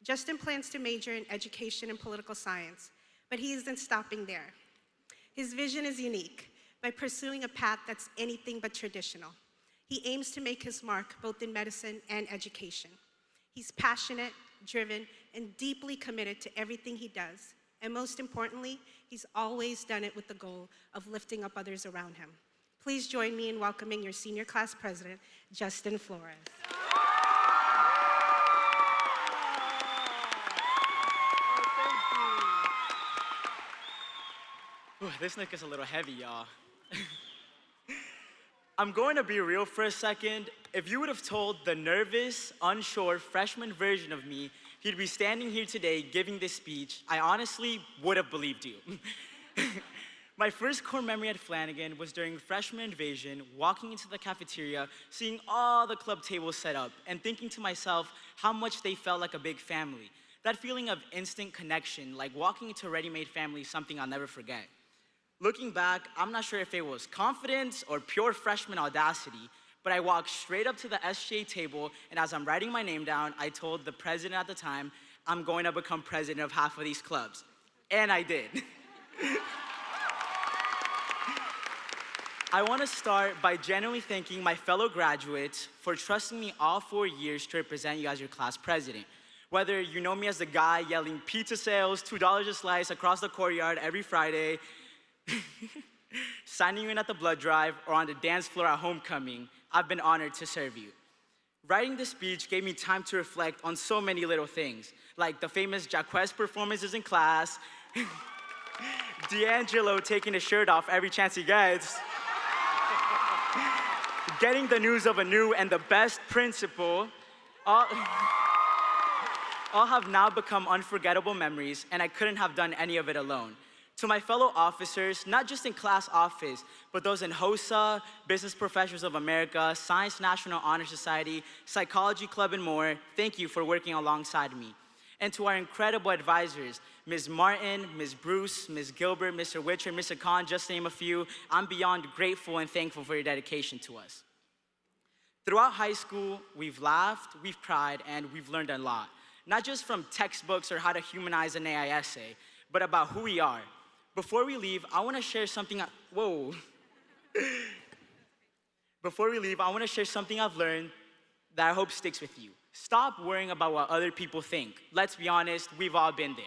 Justin plans to major in education and political science, but he isn't stopping there. His vision is unique by pursuing a path that's anything but traditional. He aims to make his mark both in medicine and education. He's passionate, driven, and deeply committed to everything he does. And most importantly, he's always done it with the goal of lifting up others around him. Please join me in welcoming your senior class president, Justin Flores. Ooh, this neck is a little heavy, y'all. I'm going to be real for a second. If you would have told the nervous, unsure freshman version of me he'd be standing here today giving this speech, I honestly would have believed you. My first core memory at Flanagan was during freshman invasion, walking into the cafeteria, seeing all the club tables set up, and thinking to myself how much they felt like a big family. That feeling of instant connection, like walking into a ready-made family, is something I'll never forget. Looking back, I'm not sure if it was confidence or pure freshman audacity, but I walked straight up to the SGA table, and as I'm writing my name down, I told the president at the time, I'm going to become president of half of these clubs. And I did. I want to start by genuinely thanking my fellow graduates for trusting me all 4 years to represent you as your class president. Whether you know me as the guy yelling pizza sales, $2 a slice across the courtyard every Friday, signing you in at the blood drive, or on the dance floor at homecoming, I've been honored to serve you. Writing this speech gave me time to reflect on so many little things, like the famous Jaquez performances in class, D'Angelo taking his shirt off every chance he gets, getting the news of a new and the best principal, all have now become unforgettable memories, and I couldn't have done any of it alone. To my fellow officers, not just in class office, but those in HOSA, Business Professionals of America, Science National Honor Society, Psychology Club, and more, thank you for working alongside me. And to our incredible advisors, Ms. Martin, Ms. Bruce, Ms. Gilbert, Mr. Witcher, Mr. Khan, just to name a few, I'm beyond grateful and thankful for your dedication to us. Throughout high school, we've laughed, we've cried, and we've learned a lot. Not just from textbooks or how to humanize an AI essay, but about who we are. Before we leave, I want to share something. Before we leave, I want to share something I've learned that I hope sticks with you. Stop worrying about what other people think. Let's be honest, we've all been there.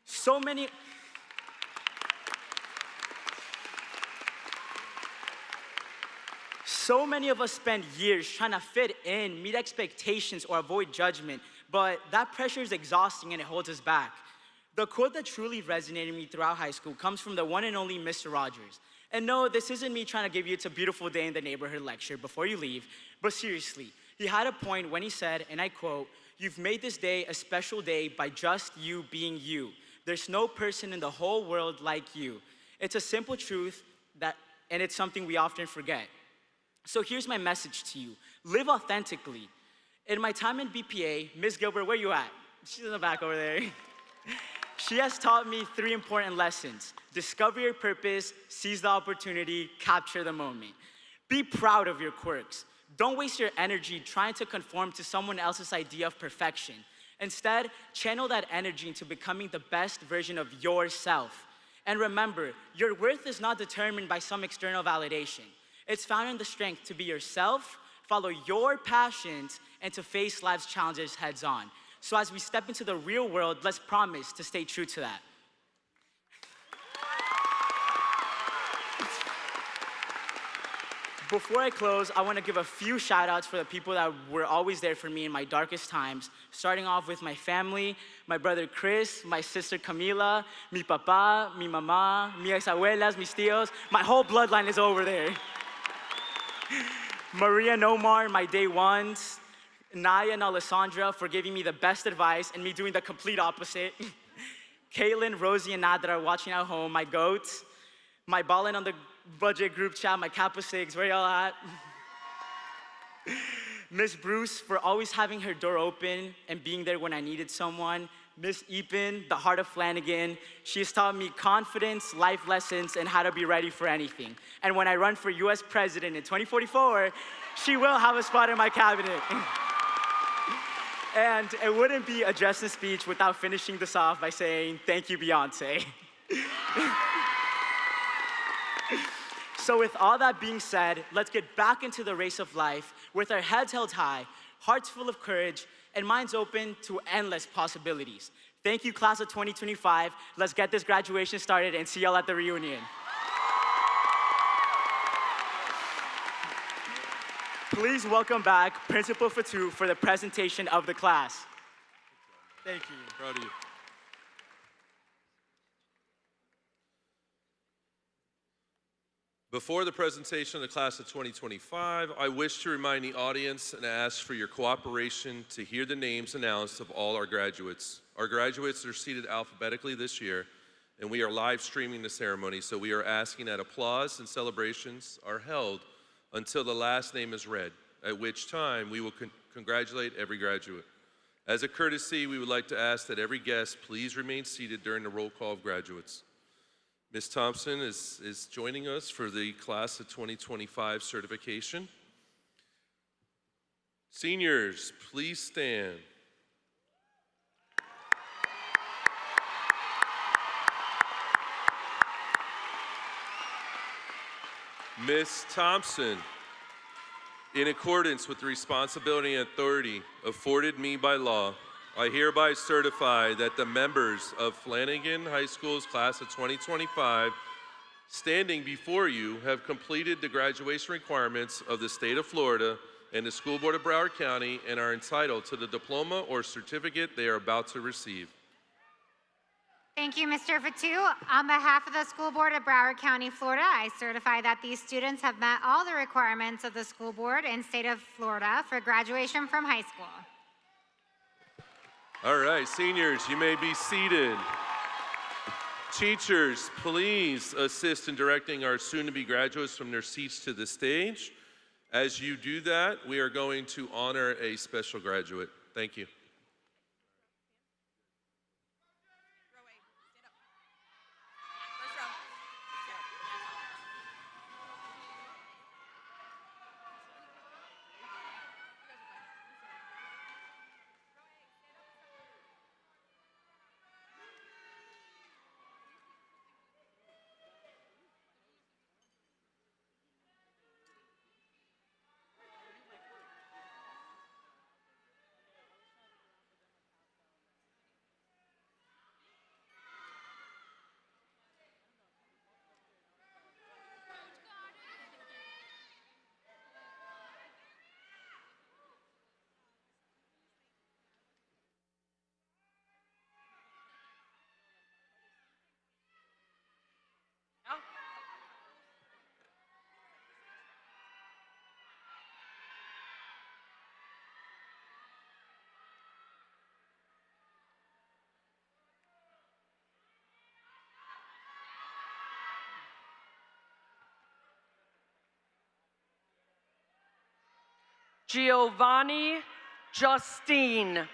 So many of us spend years trying to fit in, meet expectations, or avoid judgment, but that pressure is exhausting and it holds us back. The quote that truly resonated with me throughout high school comes from the one and only Mr. Rogers. And no, this isn't me trying to give you "It's a beautiful day in the neighborhood" lecture before you leave, but seriously, he had a point when he said, and I quote, "You've made this day a special day by just you being you. There's no person in the whole world like you." It's a simple truth and it's something we often forget. So here's my message to you. Live authentically. In my time in BPA, Ms. Gilbert, where you at? She's in the back over there. She has taught me 3 important lessons. Discover your purpose, seize the opportunity, capture the moment. Be proud of your quirks. Don't waste your energy trying to conform to someone else's idea of perfection. Instead, channel that energy into becoming the best version of yourself. And remember, your worth is not determined by some external validation. It's found in the strength to be yourself, follow your passions, and to face life's challenges heads on. So as we step into the real world, let's promise to stay true to that. Before I close, I want to give a few shout outs for the people that were always there for me in my darkest times, starting off with my family, my brother Chris, my sister Camila, mi papá, mi mamá, mis abuelas, mis tíos. My whole bloodline is over there. Maria and Omar, my day ones. Naya and Alessandra for giving me the best advice and me doing the complete opposite. Caitlin, Rosie, and Nadra watching at home, my goats. My ballin' on the budget group chat, my Kappa Sigs, where y'all at? Miss Bruce for always having her door open and being there when I needed someone. Miss Epen, the heart of Flanagan. She's taught me confidence, life lessons, and how to be ready for anything. And when I run for US President in 2044, she will have a spot in my cabinet. And it wouldn't be a Justin speech without finishing this off by saying, thank you, Beyonce. So with all that being said, let's get back into the race of life with our heads held high, hearts full of courage, and minds open to endless possibilities. Thank you, class of 2025. Let's get this graduation started and see y'all at the reunion. Please welcome back Principal Fatou for the presentation of the class. Thank you. Proud of you. Before the presentation of the class of 2025, I wish to remind the audience and ask for your cooperation to hear the names announced of all our graduates. Our graduates are seated alphabetically this year, and we are live streaming the ceremony, so we are asking that applause and celebrations are held until the last name is read, at which time we will congratulate every graduate. As a courtesy, we would like to ask that every guest please remain seated during the roll call of graduates. Ms. Thompson is joining us for the class of 2025 certification. Seniors, please stand. Ms. Thompson, in accordance with the responsibility and authority afforded me by law, I hereby certify that the members of Flanagan High School's class of 2025 standing before you have completed the graduation requirements of the state of Florida and the School Board of Broward County and are entitled to the diploma or certificate they are about to receive. Thank you, Mr. Fatou. On behalf of the School Board of Broward County, Florida, I certify that these students have met all the requirements of the school board and state of Florida for graduation from high school. All right, seniors, you may be seated. Teachers, please assist in directing our soon-to-be graduates from their seats to the stage. As you do that, we are going to honor a special graduate. Thank you. Giovanni Justine.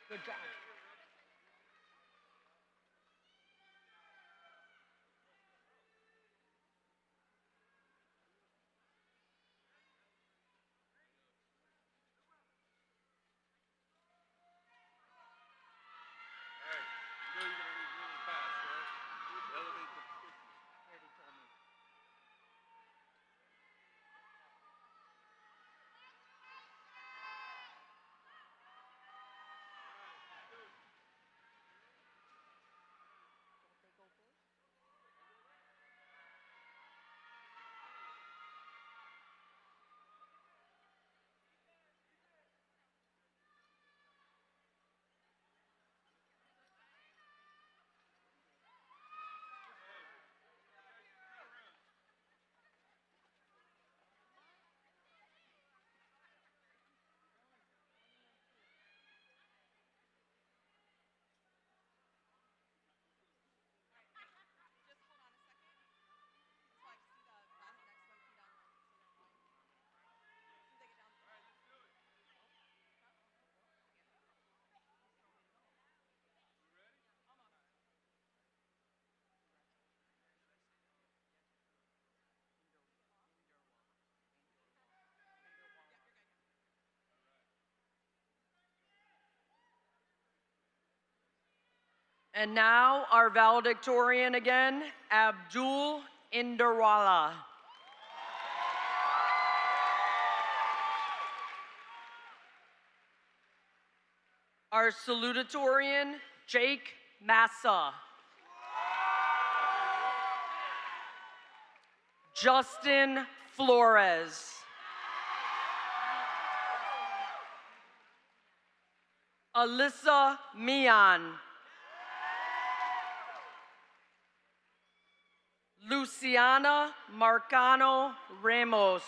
Good job. And now our valedictorian again, Abdul Inderwala. Our salutatorian, Jake Massa. Justin Flores. Alyssa Mian. Luciana Marcano Ramos.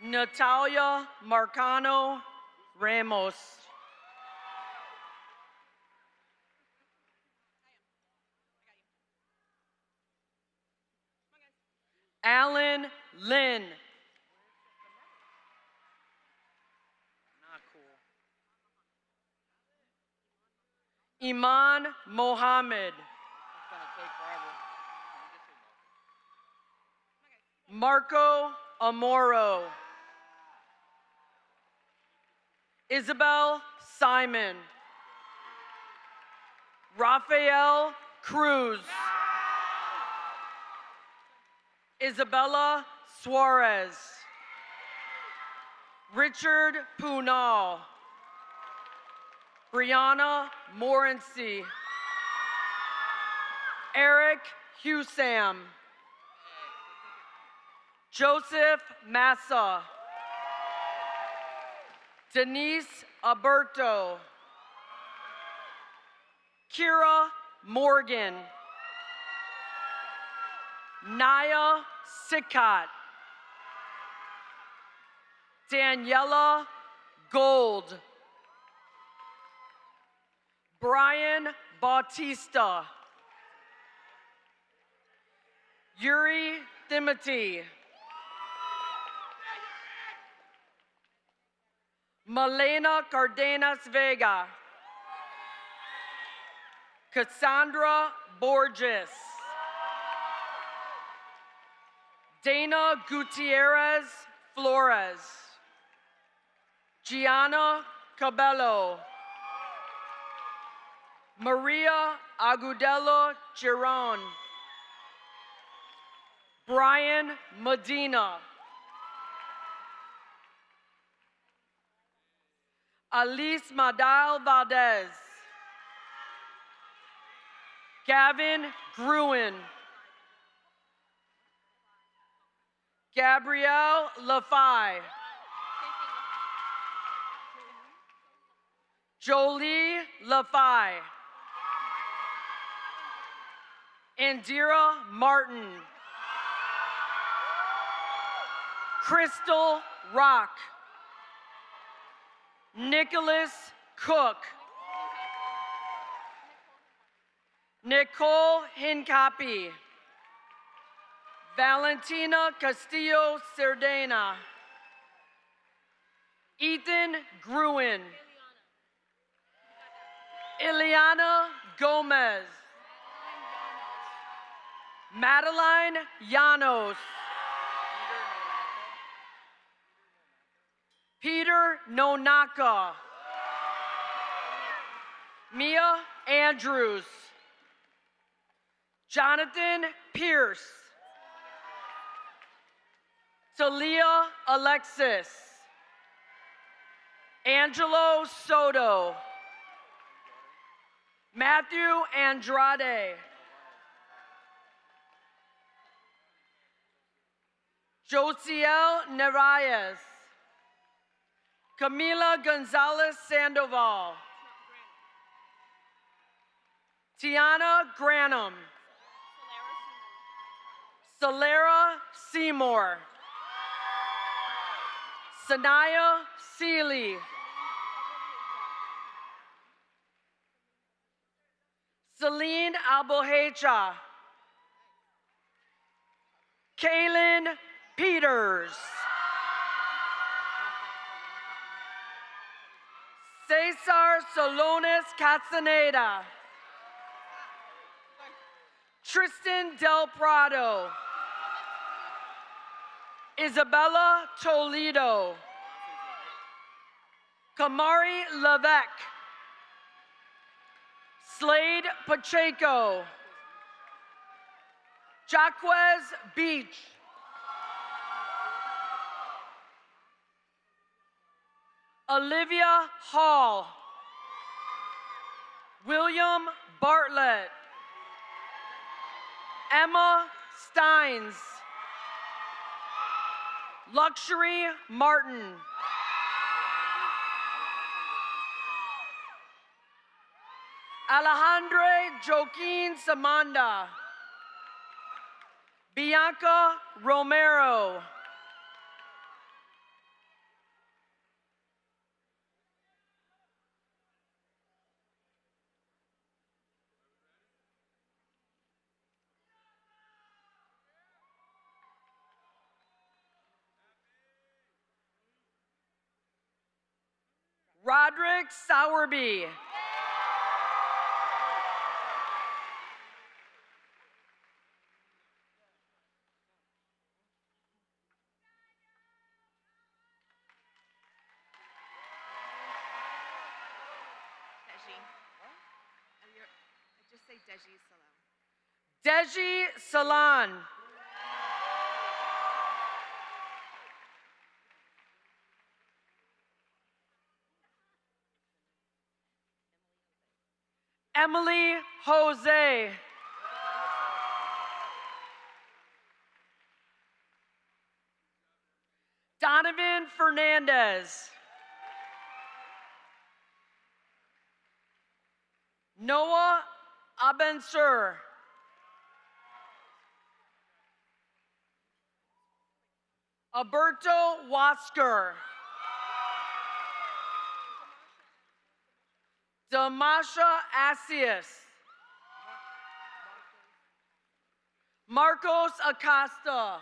Natalia Marcano Ramos. Alan Lynn. Not cool. Iman Mohammed. Marco Amoro. Isabel Simon. Rafael Cruz. Isabella Suarez. Richard Punal. Brianna Morency. Eric Husam. Joseph Massa. Denise Alberto. Kira Morgan. Naya Sikat. Daniela Gold. Brian Bautista. Yuri Timothy. Malena Cardenas Vega. Cassandra Borges. Dana Gutierrez Flores. Gianna Cabello. Maria Agudelo Giron. Brian Medina. Alice Madal Valdez. Gavin Gruen. Gabrielle Lafay. Jolie Lafay. Indira Martin. Crystal Rock. Nicholas Cook. Nicole Hincapi. Valentina Castillo Cerdena. Ethan Gruen. Ileana Gomez. Madeline Llanos. Peter Nonaka. Mia Andrews. Jonathan Pierce. Talia Alexis. Angelo Soto. Matthew Andrade. Josiel Narvaez. Camila Gonzalez Sandoval. Tiana Granum. Solera Seymour. Sanaya Seeley. Celine Albohecha. Kaylin Peters. Cesar Solones Castaneda. Tristan Del Prado. Isabella Toledo. Kamari Levesque. Slade Pacheco. Jaquez Beach. Olivia Hall. William Bartlett. Emma Steins. Luxury Martin. Alejandre Joaquin Samanda. Bianca Romero. Roderick Sowerby. Just say Deji Salam. Deji Salan. Emily Jose. Donovan Fernandez. Noah Abensur. Alberto Wasker. Damasha Asius. Marcos Acosta.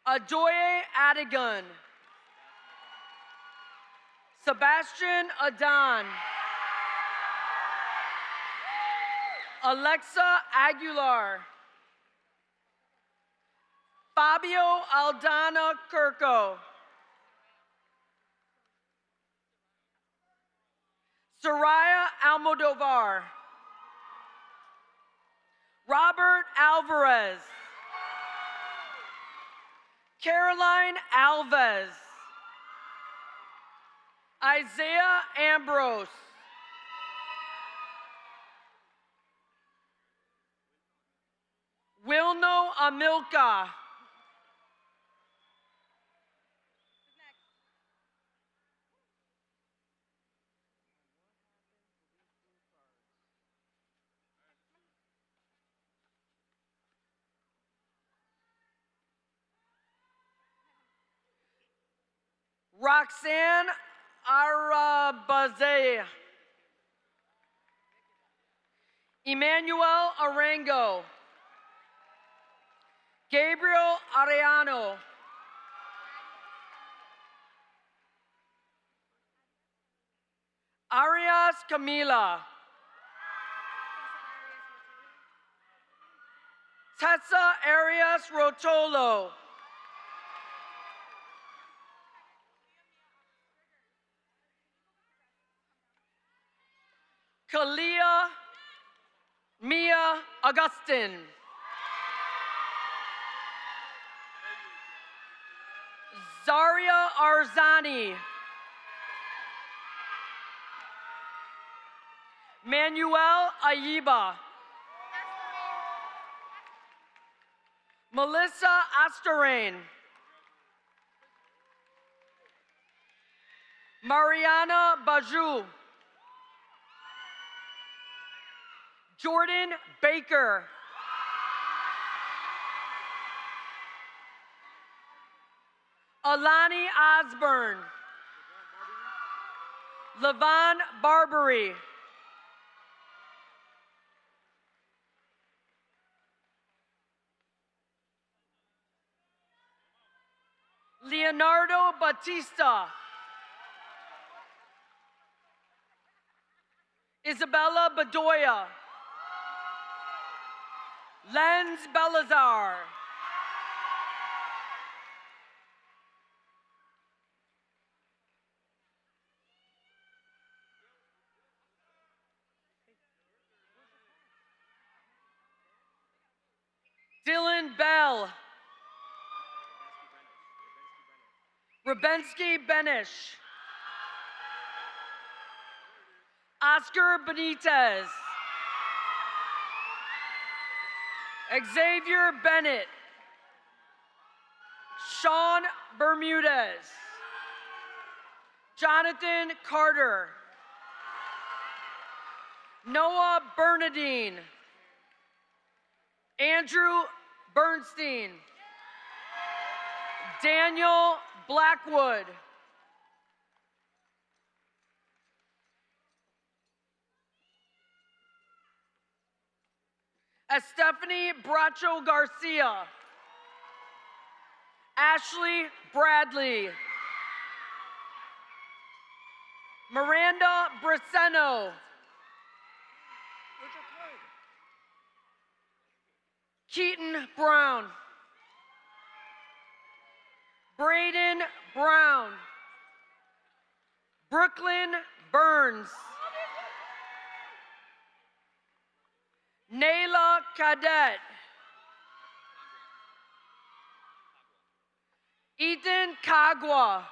Adoye Adigan. Sebastian Adan. Alexa Aguilar. Fabio Aldana Kirko. Soraya Almodovar. Robert Alvarez. Caroline Alves. Isaiah Ambrose. Wilno Amilka. Roxanne Arabazea. Emmanuel Arango. Gabriel Arellano. Arias Camila. Tessa Arias Rotolo. Kalia Mia Augustin. Zaria Arzani. Manuel Ayiba. Melissa Asterain. Mariana Bajou. Jordan Baker. Alani Osborne. Levon Barbary. Leonardo Batista. Isabella Bedoya. Lenz Belazar. Dylan Bell. Rabensky Benish. Oscar Benitez. Xavier Bennett. Sean Bermudez. Jonathan Carter. Noah Bernadine. Andrew Bernstein. Daniel Blackwood. Stephanie Bracho Garcia. Ashley Bradley. Miranda Braceno. Keaton Brown. Braden Brown. Brooklyn Burns. Nayla Cadet. Ethan Cagua.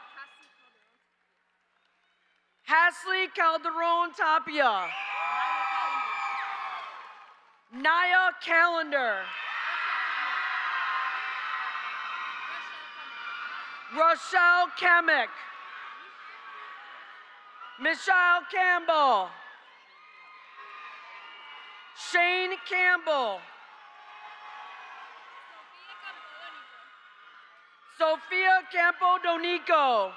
Hasley Calderon Tapia. Naya Calendar. Rochelle Kamek. Michelle Campbell. Shane Campbell. Sophia Campo Donico.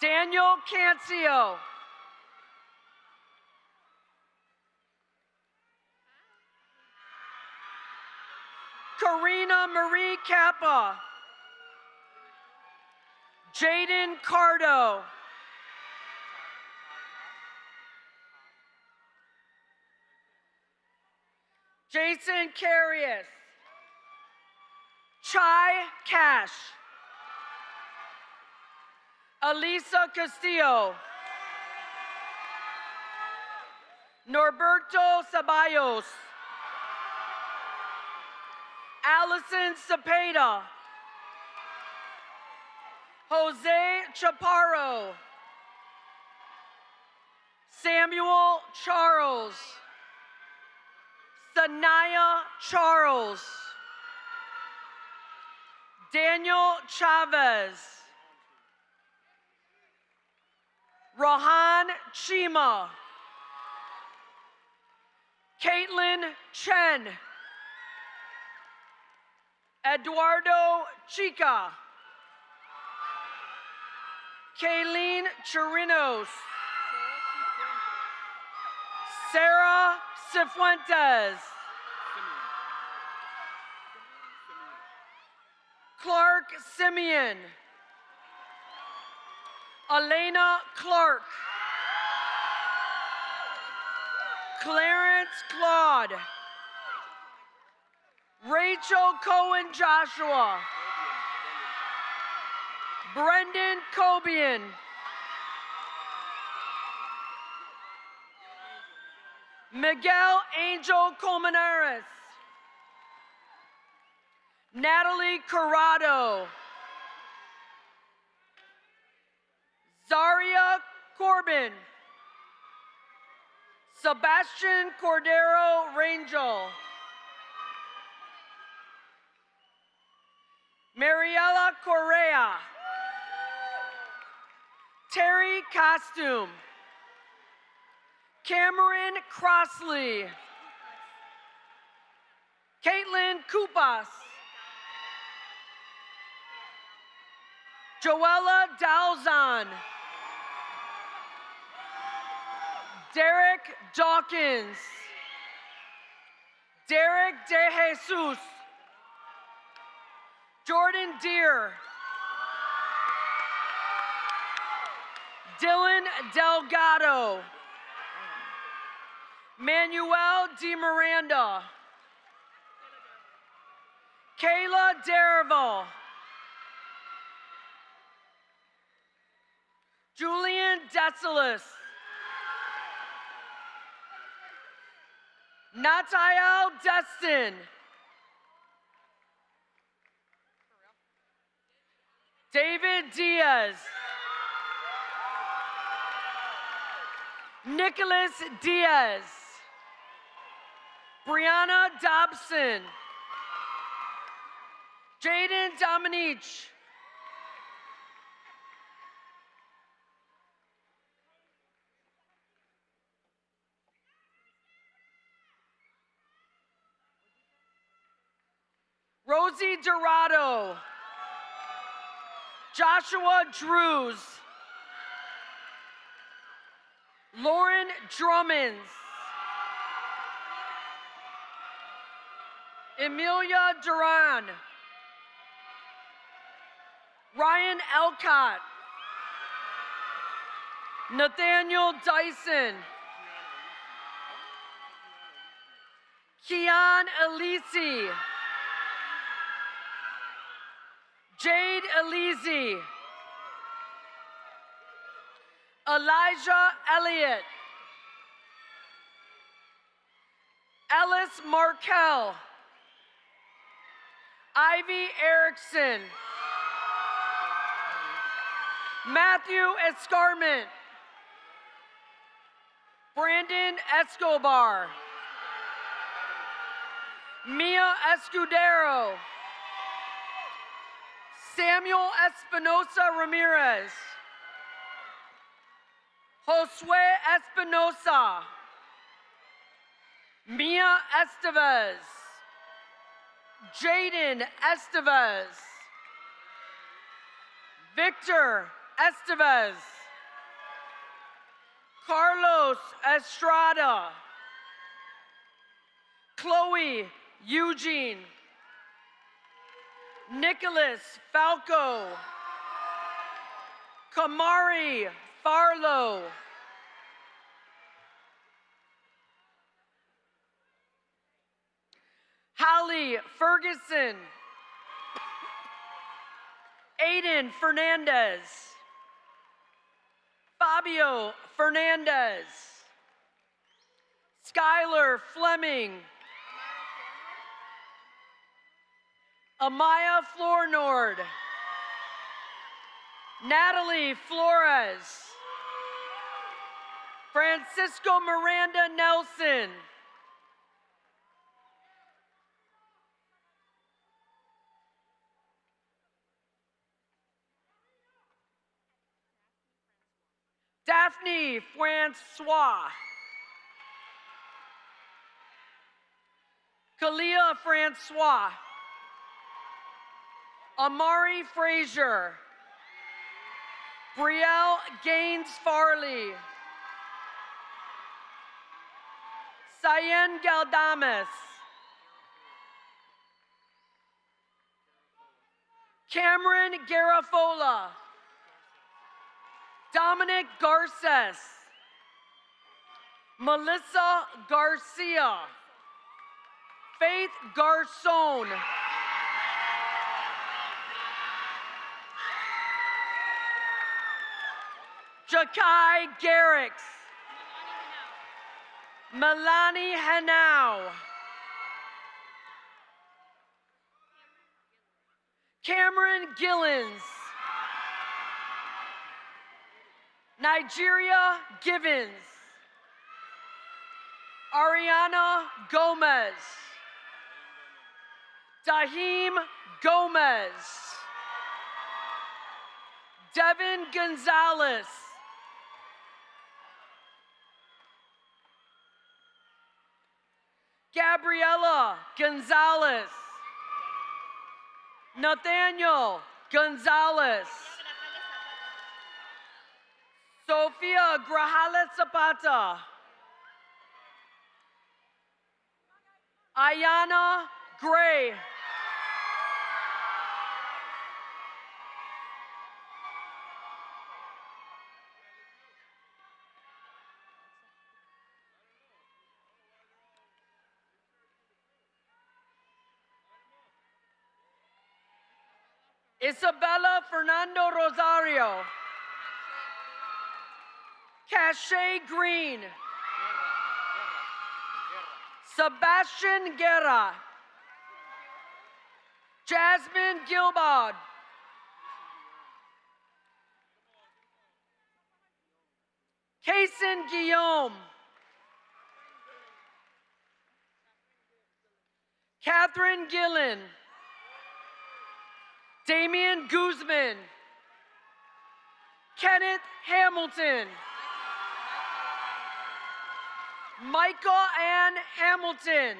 Daniel Cancio. Karina Marie Kappa. Jaden Cardo. Jason Carius. Chai Cash. Elisa Castillo. Norberto Ceballos. Allison Cepeda. Jose Chaparro. Samuel Charles. Sanaya Charles. Daniel Chavez. Rohan Chima. Caitlin Chen. Eduardo Chica. Kayleen Chirinos. Sarah Cifuentes. Clark Simeon. Elena Clark. Clarence Claude. Rachel Cohen Joshua. Brendan Cobian. Miguel Angel Colmenares. Natalie Corrado. Zaria Corbin. Sebastian Cordero Rangel. Mariela Correa. Terry Costume. Cameron Crossley. Caitlin Kupas. Joella Dalzon. Derek Dawkins. Derek De Jesus. Jordan Deere. Dylan Delgado. Manuel Di Miranda. Kayla Derival. Julian Desalis. Natael Destin. David Diaz. Nicholas Diaz. Brianna Dobson. Jaden Dominique. Rosie Dorado. Joshua Drews. Lauren Drummonds. Emilia Duran. Ryan Elcott. Nathaniel Dyson. Kian Elisi. Jade Elisi. Elijah Elliott. Ellis Markel. Ivy Erickson. Matthew Escarment. Brandon Escobar. Mia Escudero. Samuel Espinosa Ramirez. Josue Espinosa. Mia Estevez. Jaden Estevez. Victor Estevez. Carlos Estrada. Chloe Eugene. Nicholas Falco. Kamari Farlow. Hallie Ferguson. Aiden Fernandez. Fabio Fernandez. Skylar Fleming. Amaya Flournoy. Natalie Flores. Francisco Miranda Nelson. Daphne Francois. Kalia Francois. Amari Frazier. Brielle Gaines Farley. Cyan Galdames. Cameron Garafola. Dominic Garces. Melissa Garcia. Faith Garcon. Jakai Garrix. Melanie Hanau. Cameron Gillens. Nigeria Givens. Ariana Gomez. Daheem Gomez. Devin Gonzalez. Gabriela Gonzalez. Nathaniel Gonzalez. Sofia Grajales Zapata. Ayana Gray. Isabella Fernando Rosario. Cache Green. Sebastian Guerra. Jasmine Gilbard. Kaysen Guillaume. Catherine Gillen. Damian Guzman. Kenneth Hamilton. Michael Ann Hamilton.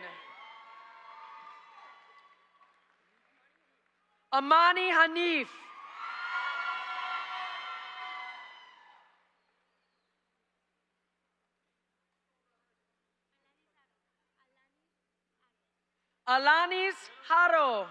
Amani Hanif. Alanis Haro.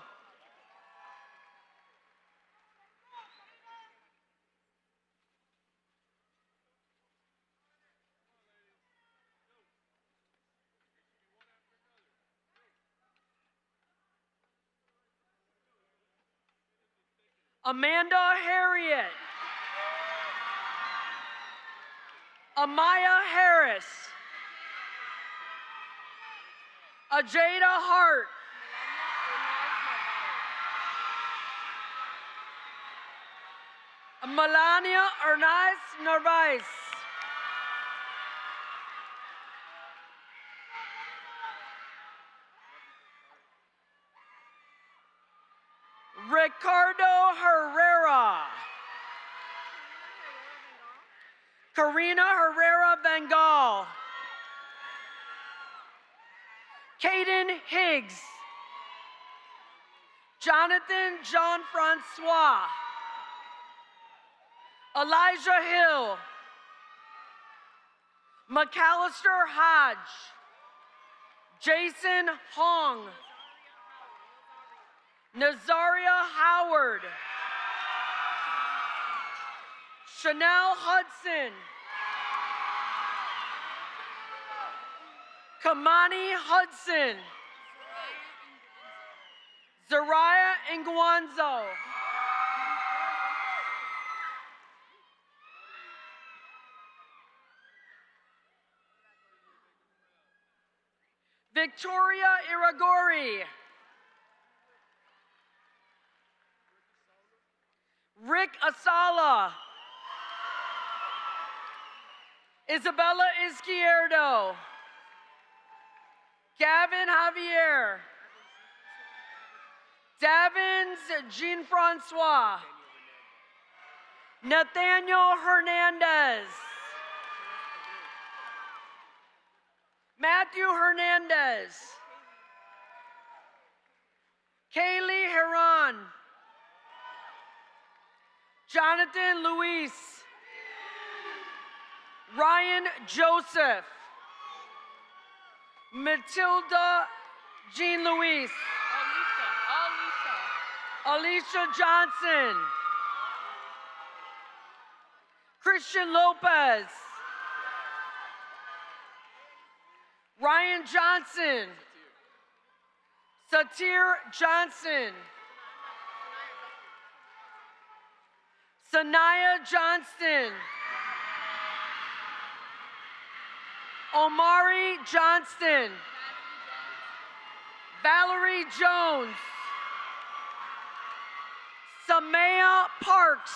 Amanda Harriet. Amaya Harris. Ajada Hart. Melania Ernest Narvaez. Ricardo Herrera. Karina Herrera Bengal. Caden Higgs. Jonathan Jean Francois. Elijah Hill. McAllister Hodge. Jason Hong. Nazaria Howard. Chanel Hudson. Kamani Hudson. Zariah Ingwanzo. Victoria Iragori. Rick Asala. Isabella Izquierdo. Gavin Javier. Davins Jean-Francois. Nathaniel Hernandez. Matthew Hernandez. Kaylee Heron. Jonathan Luis. Ryan Joseph. Matilda Jean Luis. Alicia Johnson. Christian Lopez. Ryan Johnson. Satir Johnson. Sanaya Johnston. Omari Johnston. Valerie Jones. Samaya Parks.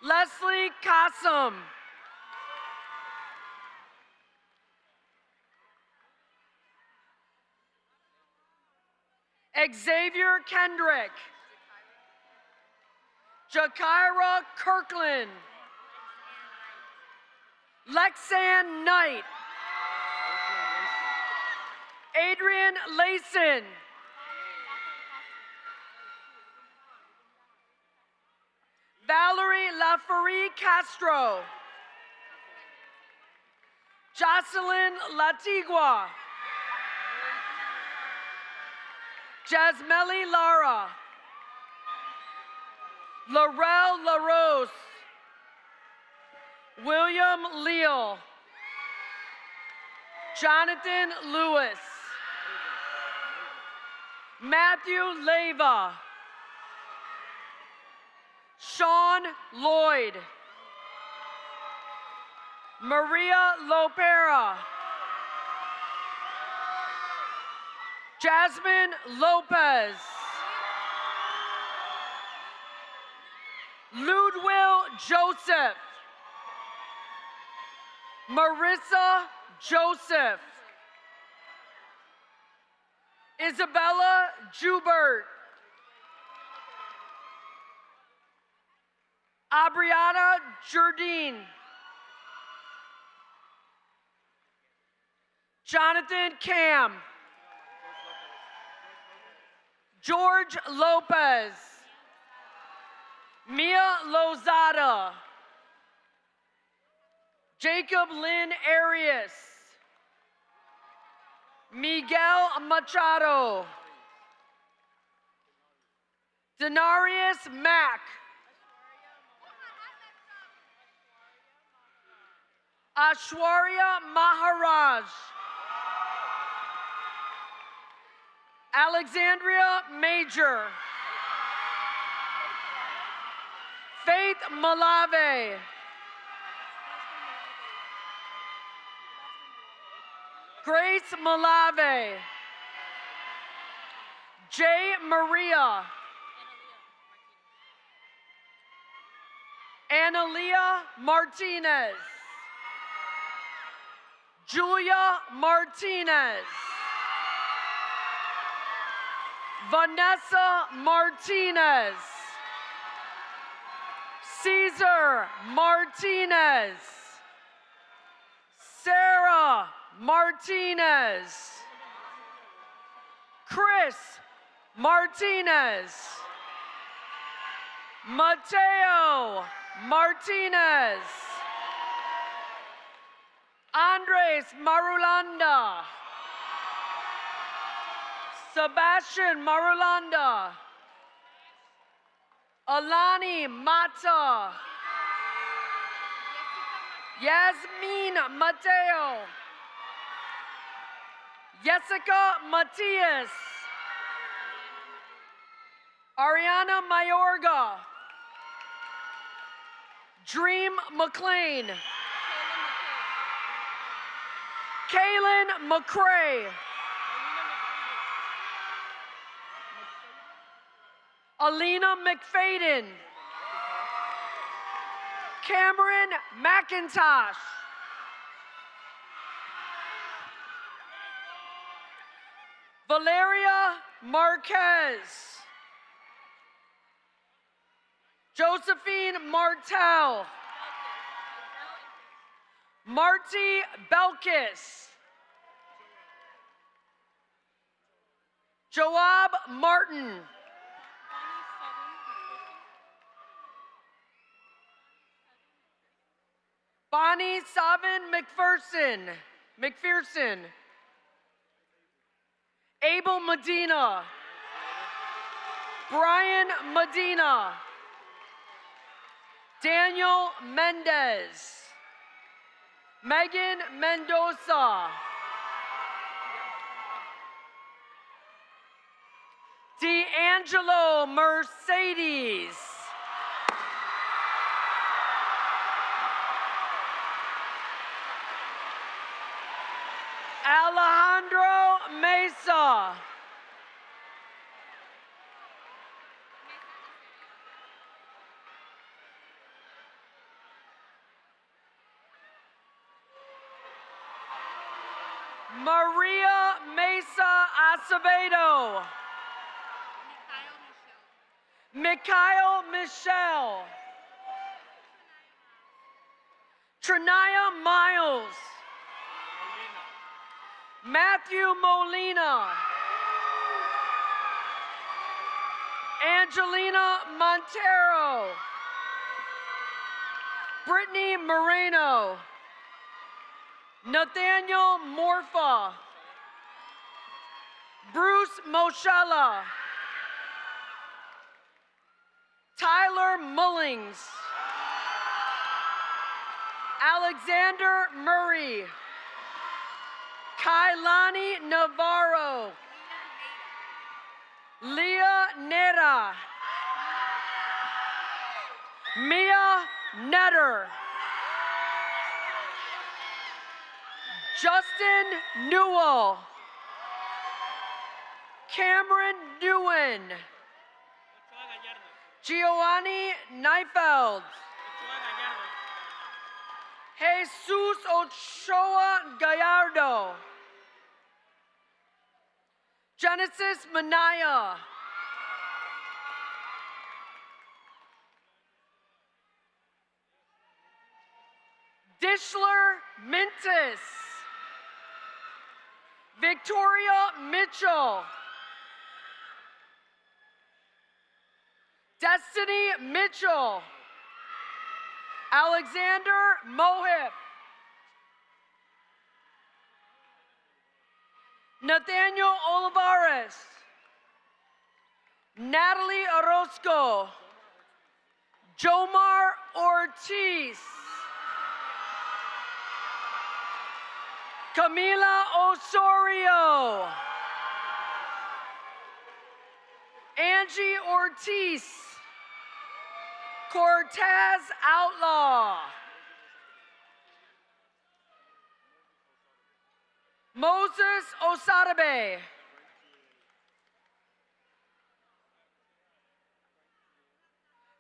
Leslie Kassam. Xavier Kendrick. Jakira Kirkland. Lexan Knight. Adrian Layson. Valerie Laferie Castro. Jocelyn Latigua. Jasmeli Lara. Laurel LaRose. William Leal. Jonathan Lewis. Matthew Leva. Sean Lloyd. Maria Lopera. Jasmine Lopez. Ludwil Joseph. Marissa Joseph. Isabella Joubert. Abriana Jardine. Jonathan Cam. George Lopez. Mia Lozada. Jacob Lynn Arias. Miguel Machado. Denarius Mack. Ashwarya Maharaj. Alexandria Major. Faith Malave. Grace Malave. Jay Maria. Analia Martinez. Julia Martinez. Vanessa Martinez. Caesar Martinez. Sarah Martinez. Chris Martinez. Mateo Martinez. Andres Marulanda. Sebastian Marulanda. Alani Mata. Yasmin Mateo. Jessica Matias. Ariana Mayorga. Dream McLean. Kaylin McCrae. Alina McFadden. Cameron McIntosh. Valeria Marquez. Josephine Martel. Marty Belkis. Joab Martin. Bonnie Savin McPherson. Abel Medina. Brian Medina. Daniel Mendez. Megan Mendoza. D'Angelo Mercedes. Alejandro Mesa. Maria Mesa Acevedo. Mikhail Michelle. Trinaya Miles. Matthew Molina. Angelina Montero. Brittany Moreno. Nathaniel Morfa. Bruce Moshella. Tyler Mullings. Alexander Murray. Kailani Navarro. Leah Nera. Mia Netter. Justin Newell. Cameron Newen. Giovanni Neifeld. Jesus Ochoa Gallardo. Genesis Manaya. Dishler Mintis. Victoria Mitchell. Destiny Mitchell. Alexander Mohip. Nathaniel Olivares. Natalie Orozco. Jomar Ortiz. Camila Osorio. Angie Ortiz. Cortez Outlaw. Moses Osadabe.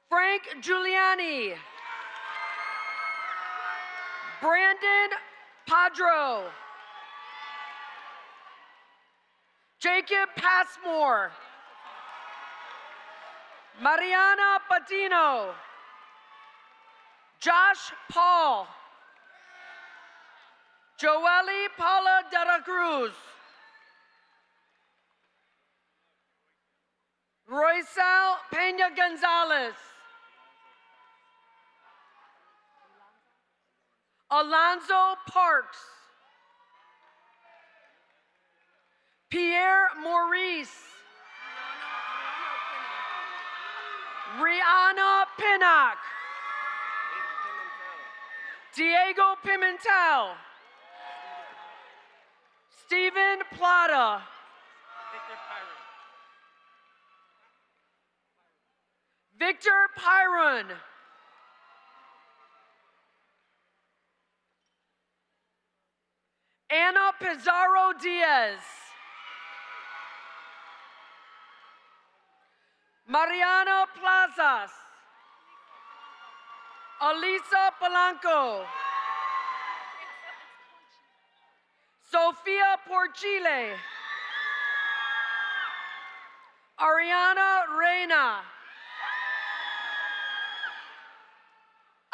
Frank Giuliani. Brandon Padro. Jacob Passmore. Mariana Patino. Josh Paul. Joely Paula de la Cruz. Roysal Peña Gonzalez. Alonzo Parks. Pierre Maurice. Rihanna Pinnock. Diego Pimentel. Stephen Plata. Victor Pyron. Anna Pizarro Diaz. Mariana Plazas. Alisa Polanco. Sofia Porchile. Ariana Reina.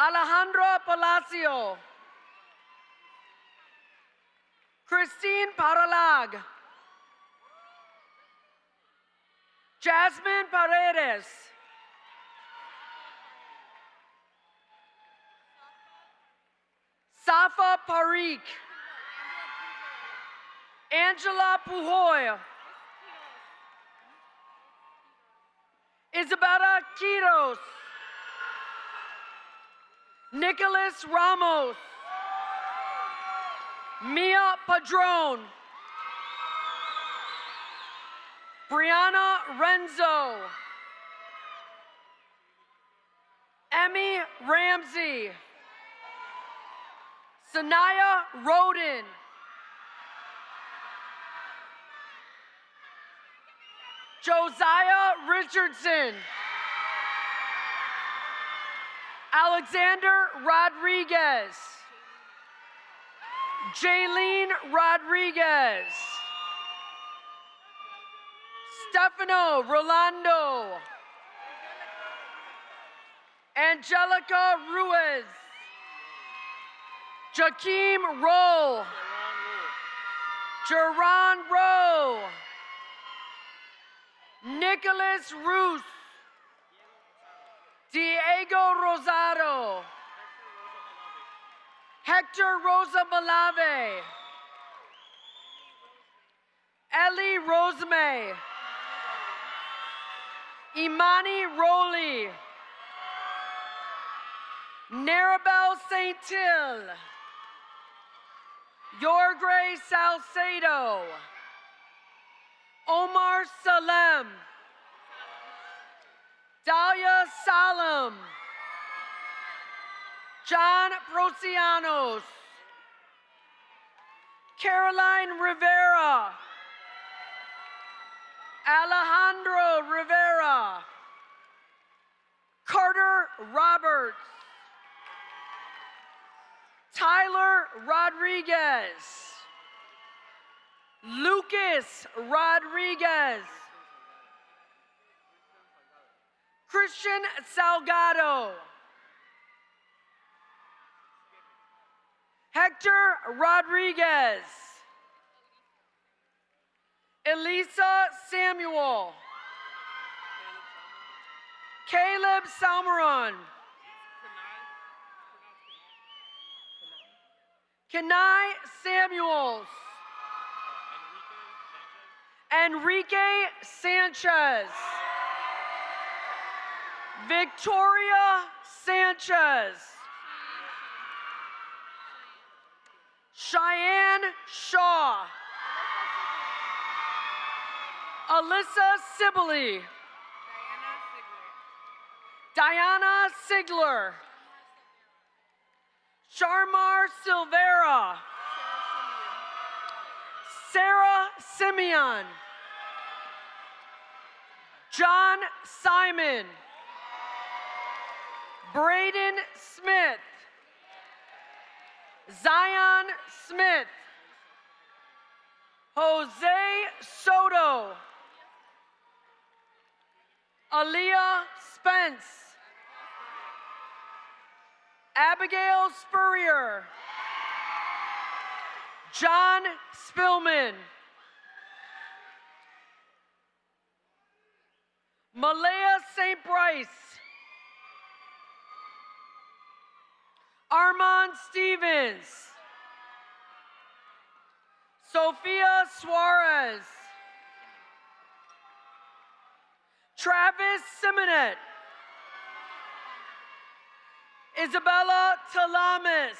Alejandra Palacio. Christine Paralag. Jasmine Paredes. Safa Parikh. Angela Pujoy. Isabella Quiros. Nicholas Ramos. Mia Padron. Brianna Renzo. Emmy Ramsey. Sanaya Roden. Josiah Richardson. Alexander Rodriguez. Jaylene Rodriguez. Stefano Rolando. Angelica Ruiz. Jakeem Roll. Jerron Rowe. Nicholas Roos. Diego Rosado. Hector Rosa Malave. Ellie Rosemay. Imani Rowley. Narabel St. Till. Yorgray Salcedo. Omar Salem. Dahlia Salam. John Procianos. Caroline Rivera. Alejandro Rivera. Carter Roberts. Tyler Rodriguez. Lucas Rodriguez. Christian Salgado. Hector Rodriguez. Elisa Samuel. Caleb Salmeron. Kenai Samuels. Enrique Sanchez. Victoria Sanchez. Cheyenne Shaw. Alyssa Sibley. Diana Sigler. Sharmar Silvera. Sarah Simeon. John Simon. Braden Smith. Zion Smith. Jose Soto. Aaliyah Spence. Abigail Spurrier. John Spillman. Malaya St. Bryce. Armand Stevens. Sophia Suarez. Travis Simonet. Isabella Talamas.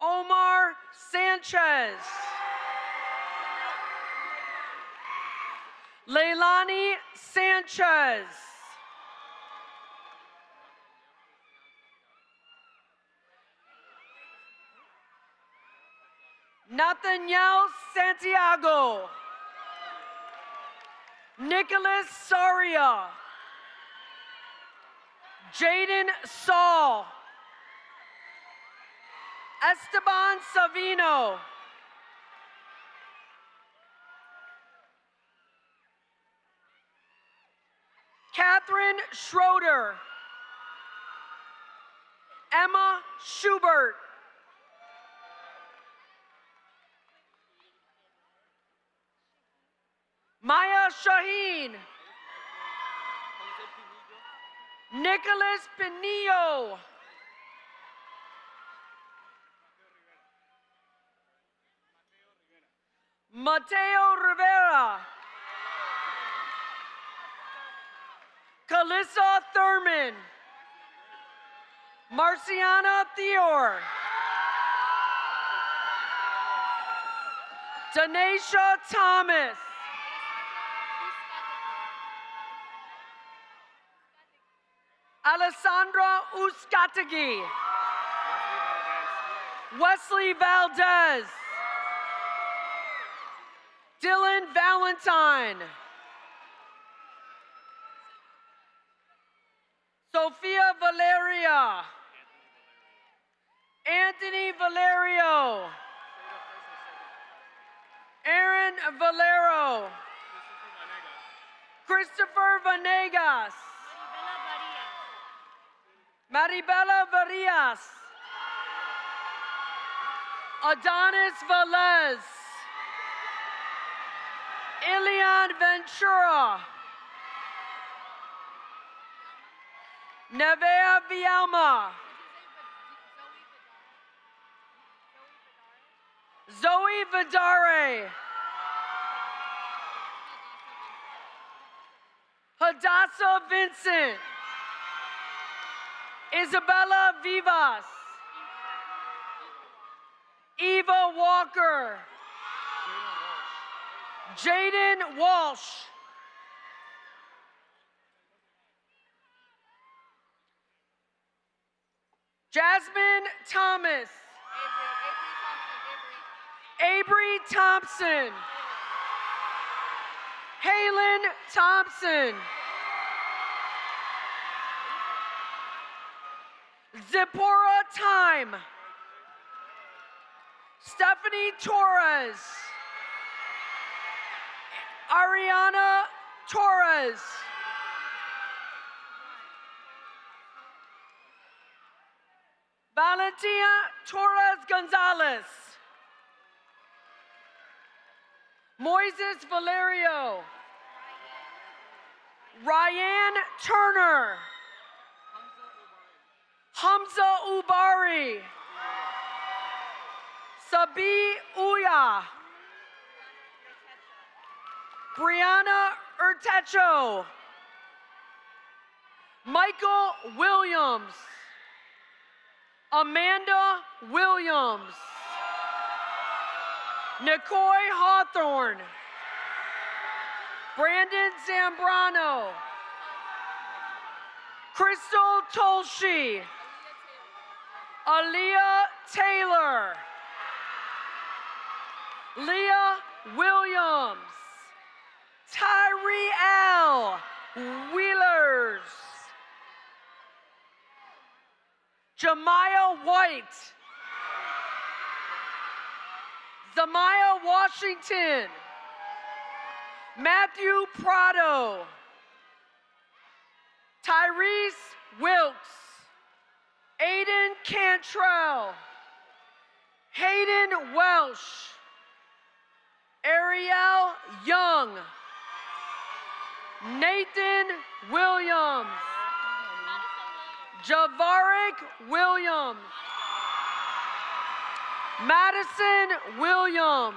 Omar Sanchez. Leilani Sanchez. Nathaniel Santiago. Nicholas Saria. Jaden Saul. Esteban Savino. Catherine Schroeder. Emma Schubert. Maya Shaheen. Nicholas Pinillo. Mateo Rivera. Calissa Thurman. Marciana Theor. Danesha Thomas. Alessandra Uskatagi. Wesley Valdez. Dylan Valentine. Sophia Valeria. Anthony Valerio. Aaron Valero. Christopher Vanegas. Maribela Varias. Adonis Velez. Ilian Ventura. Nevea Vialma. Zoe Vidare. Hadassah Vincent. Isabella Vivas. Eva Walker. Jaden Walsh. Jasmine Thomas. Avery Thompson. Halen Thompson. Zipporah Time. Stephanie Torres. Ariana Torres. Valentina Torres Gonzalez. Moises Valerio. Ryan Turner. Hamza Ubari. Sabi Uya. Brianna Urtecho. Michael Williams. Amanda Williams. Nicoy Hawthorne. Brandon Zambrano. Crystal Tolshi. Aaliyah Taylor. Leah Williams. Tyree L. Wheelers. Jemiah White. Zamaya Washington. Matthew Prado. Tyrese Wilkes. Aiden Cantrell. Hayden Welsh. Ariel Young. Nathan Williams. Javaric Williams. Madison Williams.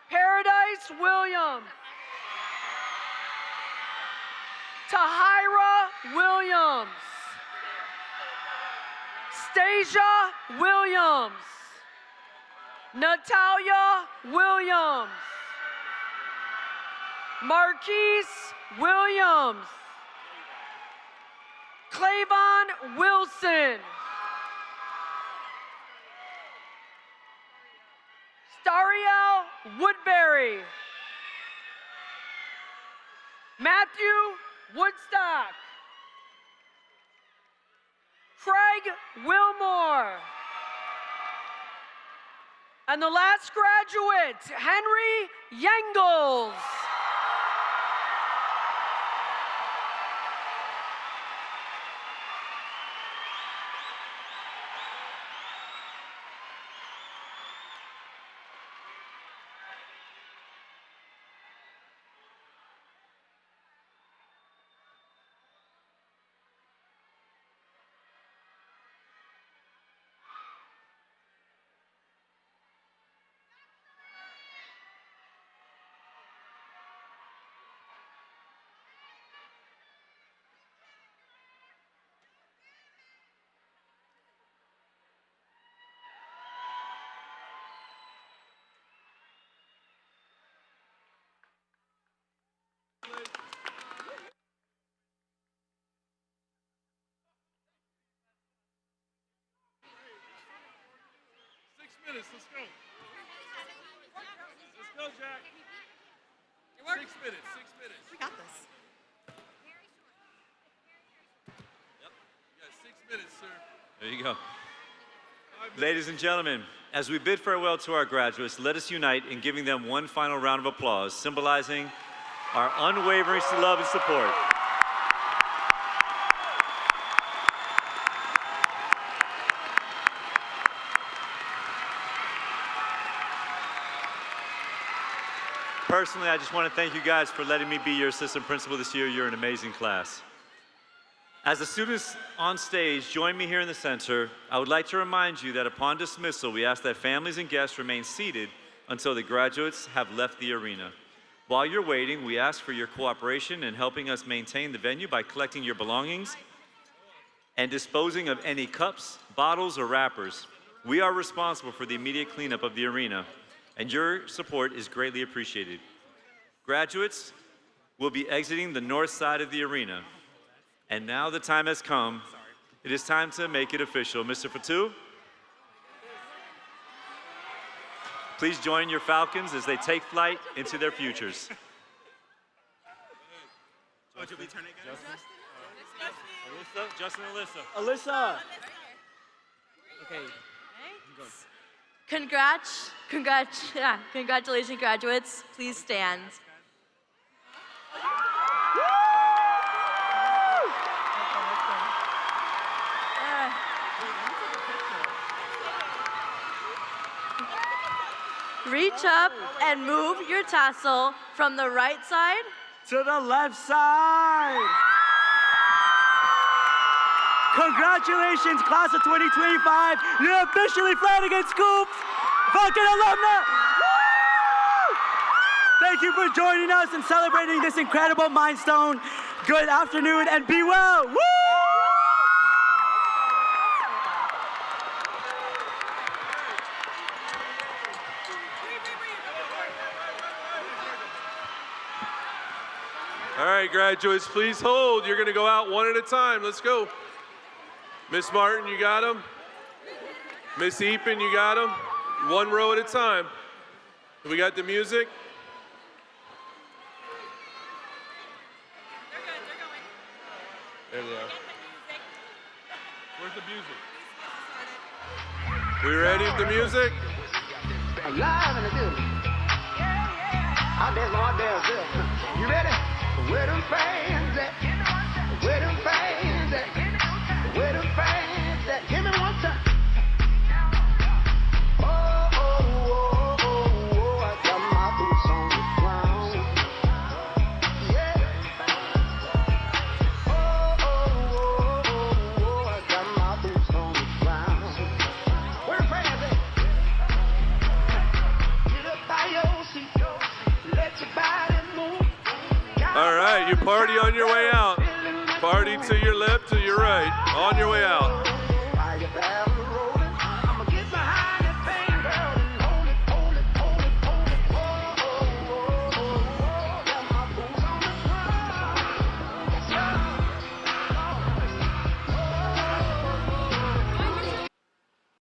Paradise Williams. Tahira Williams. Stasia Williams. Natalia Williams. Marquise Williams. Clavon Wilson. Dariel Woodbury. Matthew Woodstock. Craig Wilmore. And the last graduate, Henry Yengels. Let's go. Let's go, Jack. 6 minutes, 6 minutes. We got this. Yep. You got 6 minutes, sir. There you go. Ladies and gentlemen, as we bid farewell to our graduates, let us unite in giving them one final round of applause, symbolizing our unwavering love and support. Personally, I just want to thank you guys for letting me be your assistant principal this year. You're an amazing class. As the students on stage join me here in the center, I would like to remind you that upon dismissal, we ask that families and guests remain seated until the graduates have left the arena. While you're waiting, we ask for your cooperation in helping us maintain the venue by collecting your belongings and disposing of any cups, bottles, or wrappers. We are responsible for the immediate cleanup of the arena, and your support is greatly appreciated. Graduates will be exiting the north side of the arena. And now the time has come. It is time to make it official. Mr. Fatou, please join your Falcons as they take flight into their futures. Justin, Alyssa. Alyssa. Okay. Congratulations, graduates. Please stand. Reach up and move your tassel from the right side to the left side. Congratulations, class of 2025. You're officially Flanagan School Falcon alumni. Thank you for joining us and celebrating this incredible milestone. Good afternoon and be well. Woo! All right, graduates, please hold. You're going to go out one at a time. Let's go. Miss Martin, you got them? Miss Eapen, you got them? One row at a time. We got the music? There they are. Where's the music? We ready with the music? Alive in the building. Out there, Lord, there's good. You ready? Where them fans at? Where them fans at? Where them fans at? Give me one time. Oh, oh, oh, oh, oh, I got my boots on the ground. Yeah. Oh, oh, oh, oh, oh, I got my boots on the ground. Where them fans at? Get up by your seat. Let your body move. All right, you party on your way out. Party to your left, to your right. On your way out.